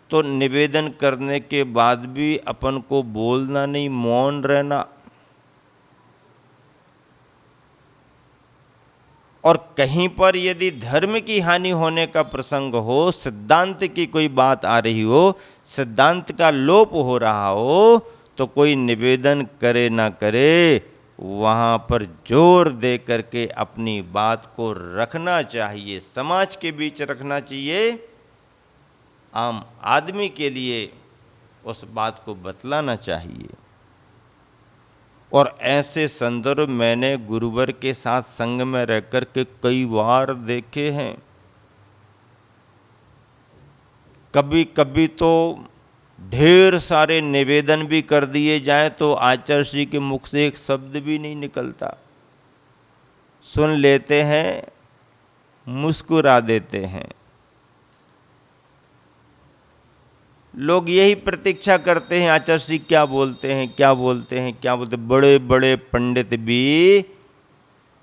A: तो निवेदन करने के बाद भी अपन को बोलना नहीं, मौन रहना। और कहीं पर यदि धर्म की हानि होने का प्रसंग हो, सिद्धांत की कोई बात आ रही हो, सिद्धांत का लोप हो रहा हो, तो कोई निवेदन करे ना करे, वहां पर जोर दे करके अपनी बात को रखना चाहिए, समाज के बीच रखना चाहिए, आम आदमी के लिए उस बात को बतलाना चाहिए। और ऐसे संदर्भ मैंने गुरुवर के साथ संग में रहकर के कई बार देखे हैं। कभी कभी तो ढेर सारे निवेदन भी कर दिए जाएं तो आचार्य श्री के मुख से एक शब्द भी नहीं निकलता। सुन लेते हैं, मुस्कुरा देते हैं। लोग यही प्रतीक्षा करते हैं आचार्य श्री क्या बोलते हैं, क्या बोलते हैं, क्या बोलते हैं। बड़े बड़े पंडित भी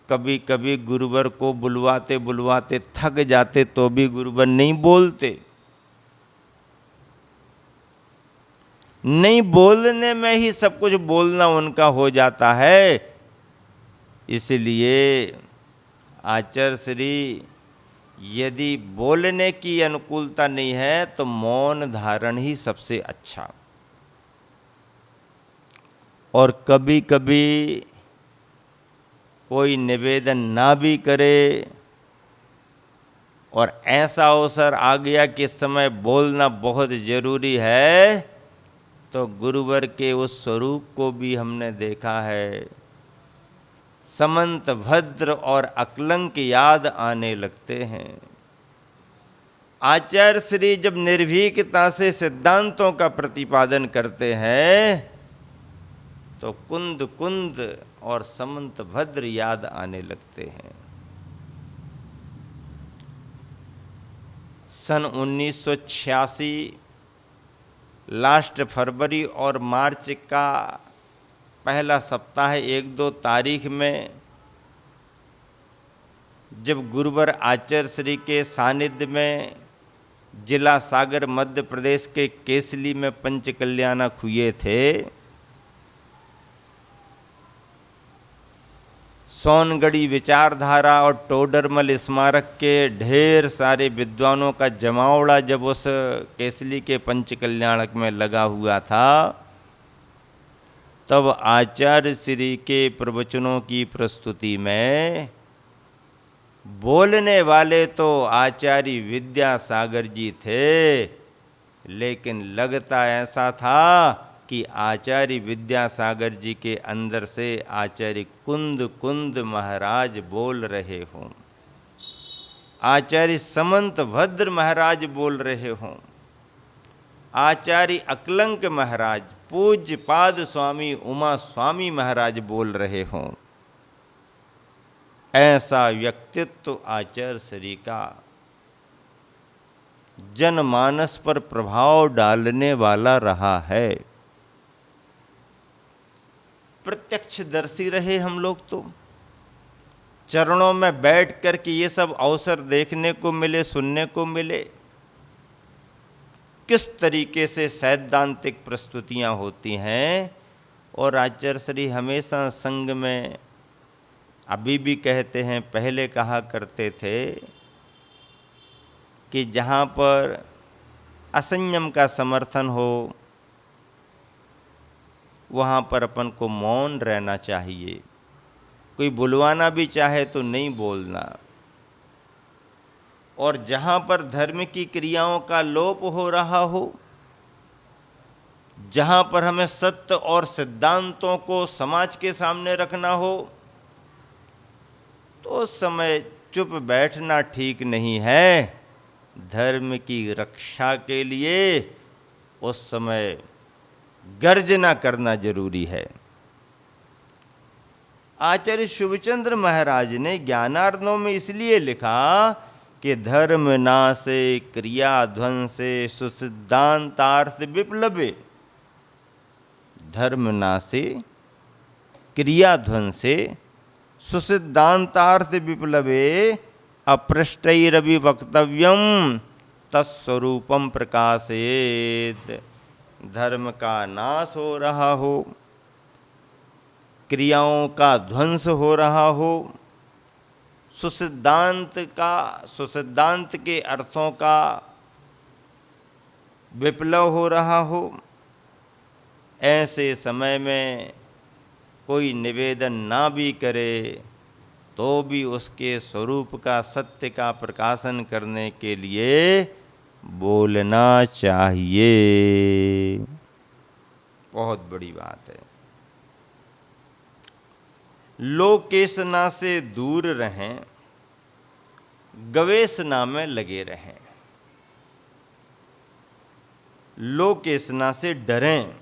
A: कभी कभी गुरुवर को बुलवाते बुलवाते थक जाते तो भी गुरुवर नहीं बोलते। नहीं बोलने में ही सब कुछ बोलना उनका हो जाता है। इसलिए आचार्य श्री यदि बोलने की अनुकूलता नहीं है तो मौन धारण ही सबसे अच्छा। और कभी कभी कोई निवेदन ना भी करे और ऐसा अवसर आ गया कि इस समय बोलना बहुत जरूरी है, तो गुरुवर के उस स्वरूप को भी हमने देखा है। समंत भद्र और अकलंक याद आने लगते हैं। आचार्य श्री जब निर्भीकता से सिद्धांतों का प्रतिपादन करते हैं तो कुंद कुंद और समंत भद्र याद आने लगते हैं। सन 1986 लास्ट फरवरी और मार्च का पहला सप्ताह 1-2 तारीख में जब गुरुवर आचार्य श्री के सानिध्य में जिला सागर मध्य प्रदेश के केसली में पंच कल्याणक हुए थे। सोनगढ़ी विचारधारा और टोडरमल स्मारक के ढेर सारे विद्वानों का जमावड़ा जब उस केसली के पंच कल्याणक में लगा हुआ था, तब आचार्य श्री के प्रवचनों की प्रस्तुति में बोलने वाले तो आचार्य विद्यासागर जी थे, लेकिन लगता ऐसा था कि आचार्य विद्यासागर जी के अंदर से आचार्य कुंद कुंद महाराज बोल रहे हों, आचार्य समंत भद्र महाराज बोल रहे हों, आचार्य अकलंक महाराज, पूज्य पाद स्वामी उमा स्वामी महाराज बोल रहे हों। ऐसा व्यक्तित्व आचार्य श्री का जनमानस पर प्रभाव डालने वाला रहा है। प्रत्यक्षदर्शी रहे हम लोग, तो चरणों में बैठ कर के ये सब अवसर देखने को मिले, सुनने को मिले, किस तरीके से सैद्धांतिक प्रस्तुतियां होती हैं। और आचार्य श्री हमेशा संग में, अभी भी कहते हैं, पहले कहा करते थे कि जहाँ पर असंयम का समर्थन हो वहाँ पर अपन को मौन रहना चाहिए। कोई बुलवाना भी चाहे तो नहीं बोलना। और जहाँ पर धर्म की क्रियाओं का लोप हो रहा हो, जहाँ पर हमें सत्य और सिद्धांतों को समाज के सामने रखना हो, तो उस समय चुप बैठना ठीक नहीं है। धर्म की रक्षा के लिए उस समय गर्जना करना जरूरी है। आचार्य शुभचंद्र महाराज ने ज्ञानार्णव में इसलिए लिखा कि धर्म नासे क्रिया ध्वंसे सुसिद्धांतार्थ विप्लवे। धर्म नासे क्रिया ध्वंसे सुसिद्धांतार्थ विप्लवे अपृष्टैरवि वक्तव्यम तत्स्वरूपम प्रकाशेत। धर्म का नाश हो रहा हो, क्रियाओं का ध्वंस हो रहा हो, सुसिद्धांत के अर्थों का विप्लव हो रहा हो, ऐसे समय में कोई निवेदन ना भी करे तो भी उसके स्वरूप का, सत्य का प्रकाशन करने के लिए बोलना चाहिए। बहुत बड़ी बात है। लोकेशना से दूर रहें, गवेषणा में लगे रहें। लोकेशना से डरें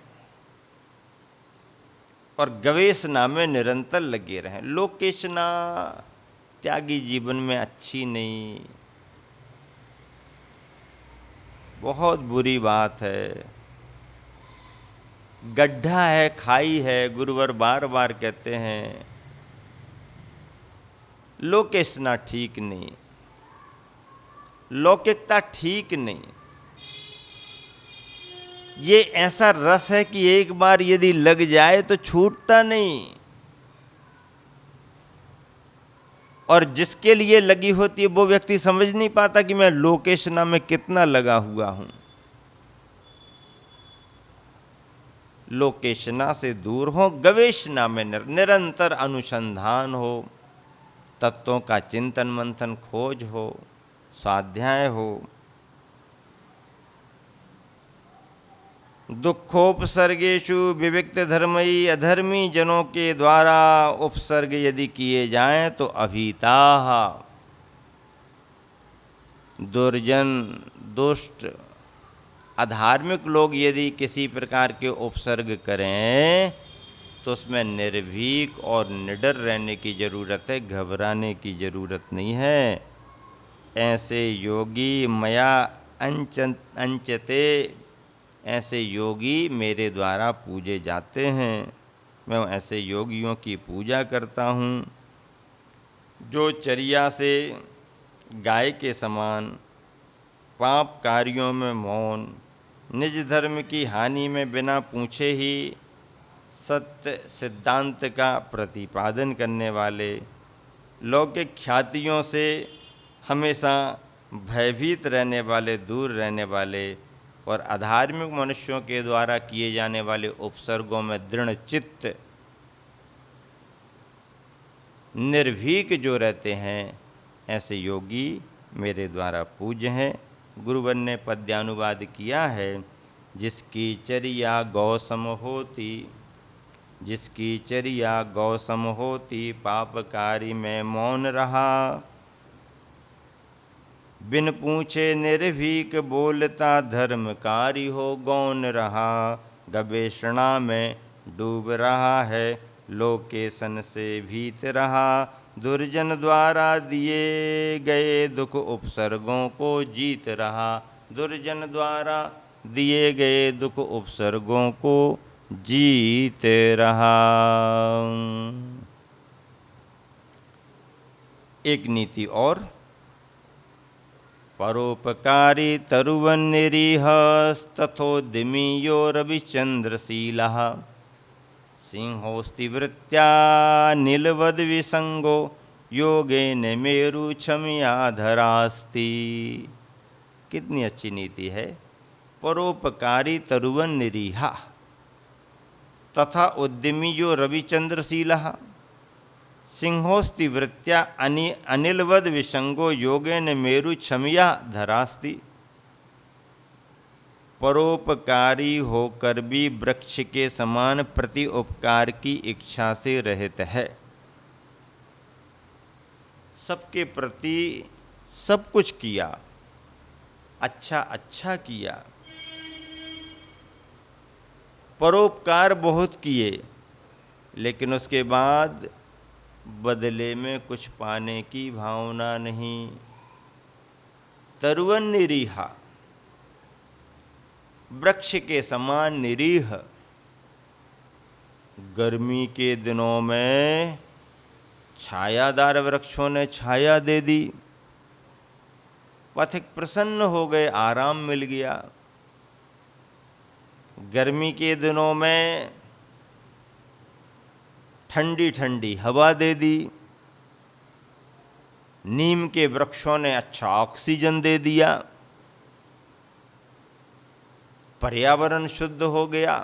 A: और गवेषणा में निरंतर लगे रहें। लोकेशना त्यागी जीवन में अच्छी नहीं, बहुत बुरी बात है। गड्ढा है, खाई है, गुरुवर बार बार कहते हैं। लोकेशना ठीक नहीं, लौकिकता ठीक नहीं। ये ऐसा रस है कि एक बार यदि लग जाए तो छूटता नहीं, और जिसके लिए लगी होती है वो व्यक्ति समझ नहीं पाता कि मैं लोकेशना में कितना लगा हुआ हूं। लोकेशना से दूर हो, गवेषणा में निरंतर अनुसंधान हो, तत्वों का चिंतन मंथन खोज हो, स्वाध्याय हो। दुखोपसर्गेषु विविक्त धर्मई अधर्मी जनों के द्वारा उपसर्ग यदि किए जाएं तो अभीताः, दुर्जन दुष्ट अधार्मिक लोग यदि किसी प्रकार के उपसर्ग करें तो उसमें निर्भीक और निडर रहने की जरूरत है, घबराने की जरूरत नहीं है। ऐसे योगी मया अंचते, ऐसे योगी मेरे द्वारा पूजे जाते हैं। मैं ऐसे योगियों की पूजा करता हूँ जो चर्या से गाय के समान पाप कार्यों में मौन, निज धर्म की हानि में बिना पूछे ही सत्य सिद्धांत का प्रतिपादन करने वाले, लौकिक ख्यातियों से हमेशा भयभीत रहने वाले, दूर रहने वाले और अधार्मिक मनुष्यों के द्वारा किए जाने वाले उपसर्गों में दृढ़ चित्त निर्भीक जो रहते हैं, ऐसे योगी मेरे द्वारा पूज्य हैं। गुरुवर ने पद्यानुवाद किया है, जिसकी चर्या गौसम होती, जिसकी चर्या गौसम होती, पापकारी में मौन रहा, बिन पूछे निर्भीक बोलता, धर्मकारी हो गौन रहा, गवेषणा में डूब रहा है, लोकेशन से भीत रहा, दुर्जन द्वारा दिए गए दुख उपसर्गों को जीत रहा, दुर्जन द्वारा दिए गए दुख उपसर्गों को जीत रहा। एक नीति और, परोपकारी तरुवन निरीह, तथोद्यमी यो रविचंद्रशीलः, सिंहोस्तिवृत्या नीलवद विसंगो, योगेन मेरु क्षमयाधरास्ति। कितनी अच्छी नीति है। परोपकारी तरुवन निरीहा तथा उद्यमी जो रविचंद्रशीलः, सिंहोस्तिवृत्या अनिलवद विसंगो, योगेन मेरु क्षमया धरास्ति। परोपकारी होकर भी वृक्ष के समान प्रति उपकार की इच्छा से रहित है। सबके प्रति सब कुछ किया, अच्छा अच्छा किया, परोपकार बहुत किए, लेकिन उसके बाद बदले में कुछ पाने की भावना नहीं। तरुवन निरीहा, वृक्ष के समान निरीह। गर्मी के दिनों में छायादार वृक्षों ने छाया दे दी, पथिक प्रसन्न हो गए, आराम मिल गया। गर्मी के दिनों में ठंडी ठंडी हवा दे दी, नीम के वृक्षों ने अच्छा ऑक्सीजन दे दिया, पर्यावरण शुद्ध हो गया।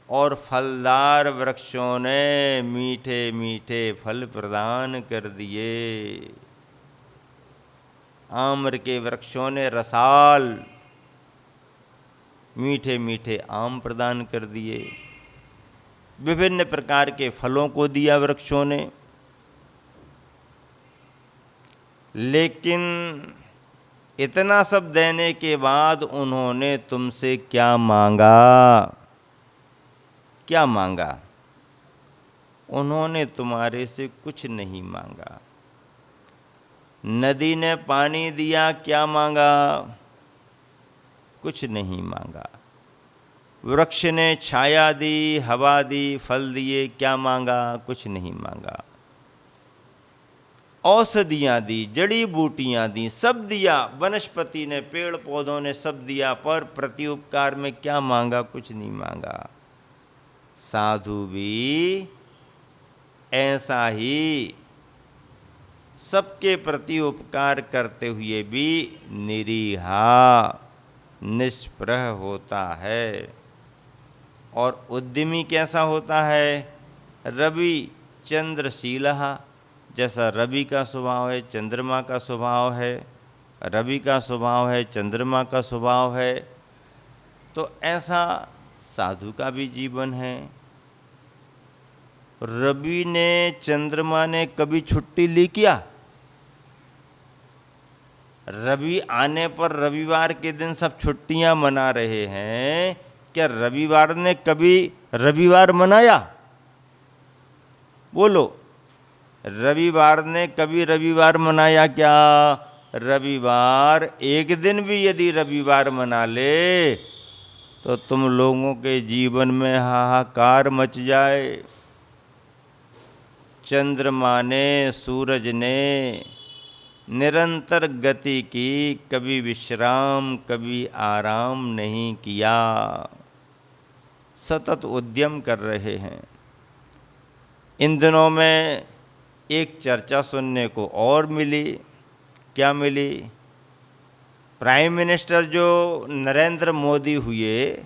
A: और फलदार वृक्षों ने मीठे मीठे फल प्रदान कर दिए। आम्र के वृक्षों ने रसाल मीठे मीठे आम प्रदान कर दिए, विभिन्न प्रकार के फलों को दिया वृक्षों ने। लेकिन इतना सब देने के बाद उन्होंने तुमसे क्या मांगा? क्या मांगा? उन्होंने तुम्हारे से कुछ नहीं मांगा। नदी ने पानी दिया, क्या मांगा? कुछ नहीं मांगा। वृक्ष ने छाया दी, हवा दी, फल दिए, क्या मांगा? कुछ नहीं मांगा। औषधियाँ दी, जड़ी बूटियाँ दी, सब दिया। वनस्पति ने, पेड़ पौधों ने सब दिया, पर प्रति उपकार में क्या मांगा? कुछ नहीं मांगा। साधु भी ऐसा ही सबके प्रति उपकार करते हुए भी निरीहा, निष्प्रह होता है। और उद्यमी कैसा होता है? रवि चंद्रशीलः, जैसा रवि का स्वभाव है, चंद्रमा का स्वभाव है, रवि का स्वभाव है, चंद्रमा का स्वभाव है, तो ऐसा साधु का भी जीवन है। रवि ने, चंद्रमा ने कभी छुट्टी ली क्या? रवि आने पर रविवार के दिन सब छुट्टियां मना रहे हैं, क्या रविवार ने कभी रविवार मनाया? बोलो, रविवार ने कभी रविवार मनाया क्या? रविवार एक दिन भी यदि रविवार मना ले तो तुम लोगों के जीवन में हाहाकार मच जाए। चंद्रमा ने, सूरज ने निरंतर गति की, कभी विश्राम कभी आराम नहीं किया, सतत उद्यम कर रहे हैं। इन दिनों में एक चर्चा सुनने को और मिली। क्या मिली? प्राइम मिनिस्टर जो नरेंद्र मोदी हुए,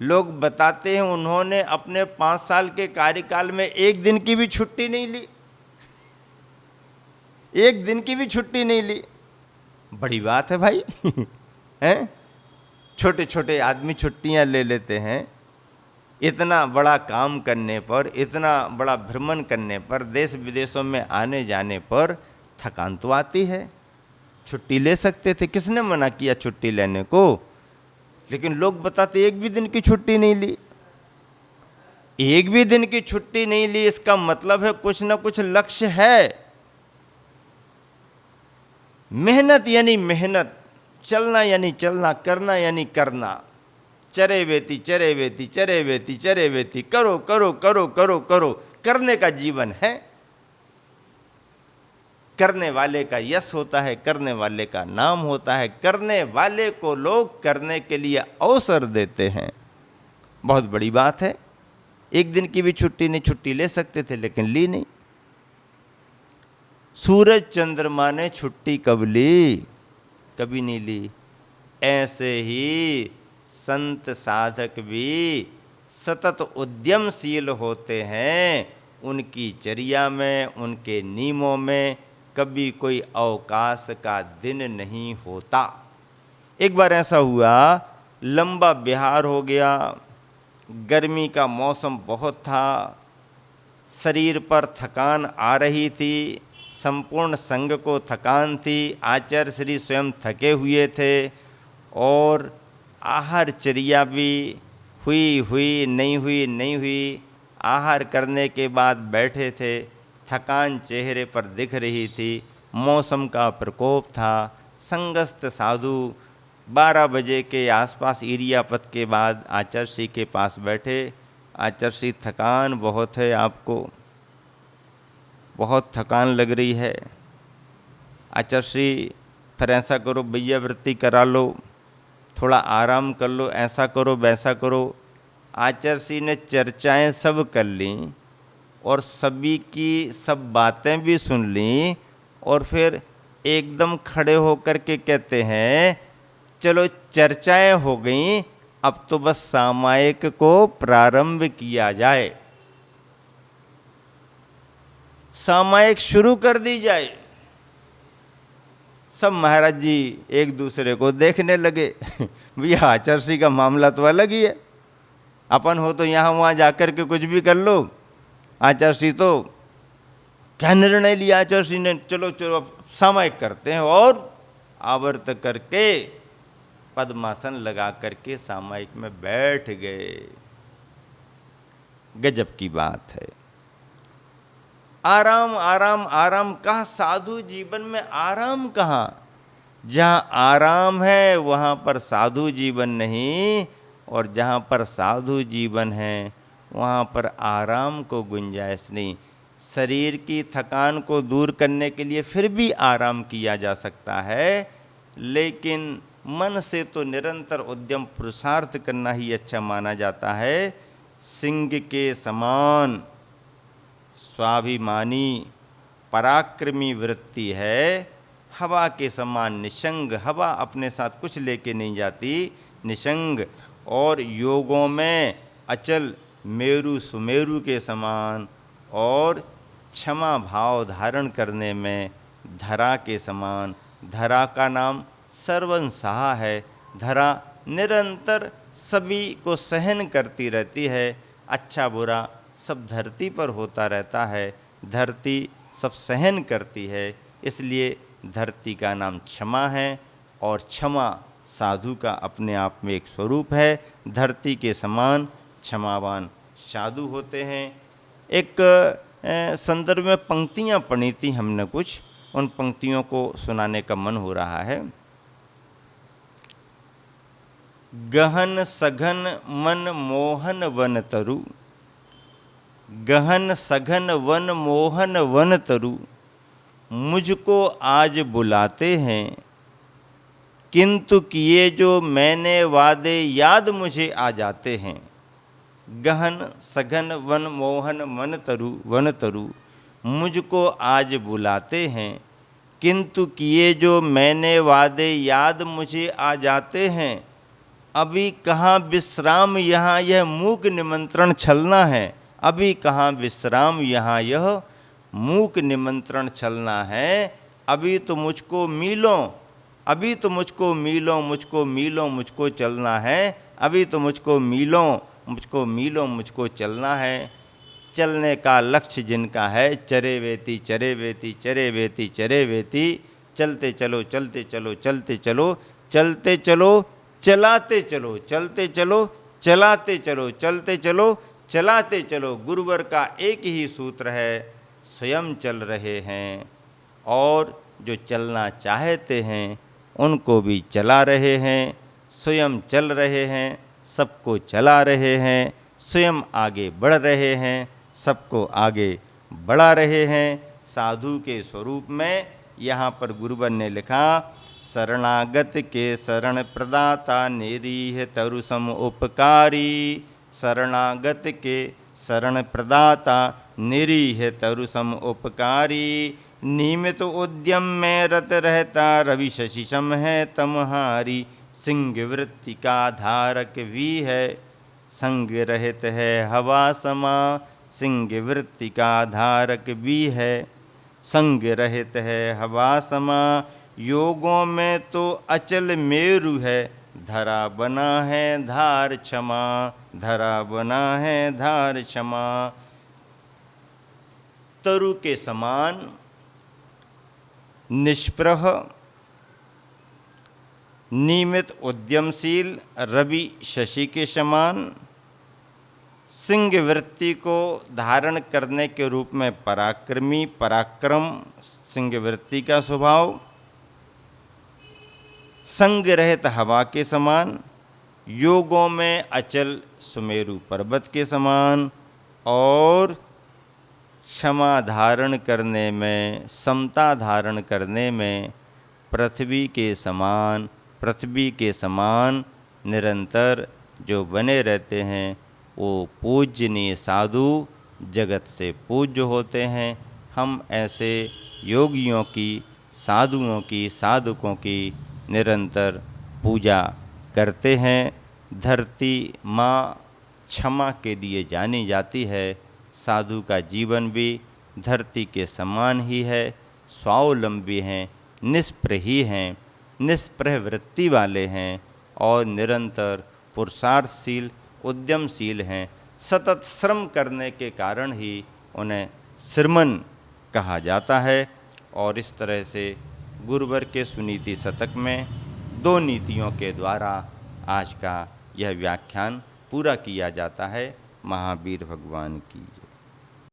A: लोग बताते हैं उन्होंने अपने 5 साल के कार्यकाल में एक दिन की भी छुट्टी नहीं ली, एक दिन की भी छुट्टी नहीं ली। बड़ी बात है भाई हैं? छोटे छोटे आदमी छुट्टियां ले लेते हैं। इतना बड़ा काम करने पर, इतना बड़ा भ्रमण करने पर, देश विदेशों में आने जाने पर थकान तो आती है। छुट्टी ले सकते थे, किसने मना किया छुट्टी लेने को? लेकिन लोग बताते एक भी दिन की छुट्टी नहीं ली। एक भी दिन की छुट्टी नहीं ली, इसका मतलब है कुछ ना कुछ लक्ष्य है। मेहनत यानी मेहनत, चलना यानी चलना, करना यानी करना। चरे वेती चरे वेती चरे वेती चरे वेती, करो करो करो करो करो, करने का जीवन है। करने वाले का यश होता है, करने वाले का नाम होता है, करने वाले को लोग करने के लिए अवसर देते हैं। बहुत बड़ी बात है। एक दिन की भी छुट्टी नहीं, छुट्टी ले सकते थे लेकिन ली नहीं। सूरज चंद्रमा ने छुट्टी कब ली? कभी नहीं ली। ऐसे ही संत साधक भी सतत उद्यमशील होते हैं। उनकी चर्या में, उनके नियमों में कभी कोई अवकाश का दिन नहीं होता। एक बार ऐसा हुआ, लंबा बिहार हो गया, गर्मी का मौसम बहुत था, शरीर पर थकान आ रही थी, संपूर्ण संघ को थकान थी, आचार्य श्री स्वयं थके हुए थे और आहारचर्या भी हुई नहीं हुई। आहार करने के बाद बैठे थे, थकान चेहरे पर दिख रही थी, मौसम का प्रकोप था। संगस्थ साधु 12 बजे के आसपास इरियापत के बाद आचार्य श्री के पास बैठे। आचार्य श्री, थकान बहुत है, आपको बहुत थकान लग रही है। आचार्य श्री, फिर ऐसा करो, भैया वृत्ति करा लो, थोड़ा आराम कर लो, ऐसा करो वैसा करो। आचार्य श्री ने चर्चाएं सब कर लीं और सभी की सब बातें भी सुन लीं और फिर एकदम खड़े होकर के कहते हैं, चलो चर्चाएं हो गईं, अब तो बस सामायिक को प्रारंभ किया जाए, सामायिक शुरू कर दी जाए। सब महाराज जी एक दूसरे को देखने लगे। भैया आचार्य श्री का मामला तो अलग ही है, अपन हो तो यहाँ वहाँ जाकर के कुछ भी कर लो। आचार्य श्री तो क्या निर्णय लिया आचार्य श्री ने, चलो चलो अब सामायिक करते हैं, और आवर्त करके पद्मासन लगा करके सामायिक में बैठ गए। गजब की बात है। आराम आराम आराम कहाँ? साधु जीवन में आराम कहाँ? जहाँ आराम है वहाँ पर साधु जीवन नहीं, और जहाँ पर साधु जीवन है वहाँ पर आराम को गुंजाइश नहीं। शरीर की थकान को दूर करने के लिए फिर भी आराम किया जा सकता है, लेकिन मन से तो निरंतर उद्यम पुरुषार्थ करना ही अच्छा माना जाता है। सिंह के समान स्वाभिमानी पराक्रमी वृत्ति है, हवा के समान निशंग, हवा अपने साथ कुछ लेके नहीं जाती, निशंग, और योगों में अचल मेरु सुमेरु के समान, और क्षमा भाव धारण करने में धरा के समान। धरा का नाम सर्वंसहा है। धरा निरंतर सभी को सहन करती रहती है, अच्छा बुरा सब धरती पर होता रहता है, धरती सब सहन करती है, इसलिए धरती का नाम क्षमा है, और क्षमा साधु का अपने आप में एक स्वरूप है। धरती के समान क्षमावान साधु होते हैं। एक संदर्भ में पंक्तियाँ पढ़ी थी हमने कुछ, उन पंक्तियों को सुनाने का मन हो रहा है। गहन सघन मन मोहन वन तरु, गहन सघन वन मोहन वन तरु, मुझको आज बुलाते हैं, किंतु किए जो मैंने वादे याद मुझे आ जाते हैं। गहन सघन वन मोहन वन तरु मुझको आज बुलाते हैं, किंतु किए जो मैंने वादे याद मुझे आ जाते हैं। अभी कहाँ विश्राम यहाँ यह मूक निमंत्रण छलना है, अभी कहाँ विश्राम यहाँ यह मूक निमंत्रण छलना है। अभी तो मुझको मिलो, अभी तो मुझको मिलो, मुझको मिलो मुझको चलना है। अभी तो मुझको मिलो, मुझको मिलो मुझको चलना है। चलने का लक्ष्य जिनका है, चरे वेती चरे वेती चरे वेती चरे वेती। चलते चलो चलते चलो चलते चलो चलते चलो चलाते चलो चलते चलो चलाते चलो चलते चलो चलाते चलो। गुरुवर का एक ही सूत्र है, स्वयं चल रहे हैं और जो चलना चाहते हैं उनको भी चला रहे हैं। स्वयं चल रहे हैं, सबको चला रहे हैं, स्वयं आगे बढ़ रहे हैं, सबको आगे बढ़ा रहे हैं। साधु के स्वरूप में यहाँ पर गुरुवर ने लिखा, शरणागत के शरण प्रदाता निरीह तरु सम उपकारी। शरणागत के शरण प्रदाता निरीह तरु सम उपकारी। नियमित उद्यम में रत रहता रवि शशि सम है तमहारी। सिंह वृत्ति का धारक भी है, संग रहित है हवा समा। सिंह वृत्ति का धारक भी है, संग रहित है हवा समा। योगों में तो अचल मेरु है, धरा बना है धार क्षमा। धरा बना है धार क्षमा। तरु के समान निष्प्रह, नियमित उद्यमशील रवि शशि के समान। सिंह वृत्ति को धारण करने के रूप में पराक्रमी, पराक्रम सिंह वृत्ति का स्वभाव। संग रहित हवा के समान, योगों में अचल सुमेरु पर्वत के समान। और क्षमा धारण करने में, समता धारण करने में पृथ्वी के समान, पृथ्वी के समान निरंतर जो बने रहते हैं वो पूज्यनीय साधु जगत से पूज्य होते हैं। हम ऐसे योगियों की, साधुओं की, साधकों की निरंतर पूजा करते हैं। धरती माँ क्षमा के लिए जानी जाती है। साधु का जीवन भी धरती के समान ही है, स्वावलंबी हैं, निष्प्रही हैं, निष्प्रह वृत्ति वाले हैं और निरंतर पुरुषार्थशील, उद्यमशील हैं। सतत श्रम करने के कारण ही उन्हें श्रमण कहा जाता है। और इस तरह से गुरुवर के सुनीति शतक में 2 नीतियों के द्वारा आज का यह व्याख्यान पूरा किया जाता है। महावीर भगवान की।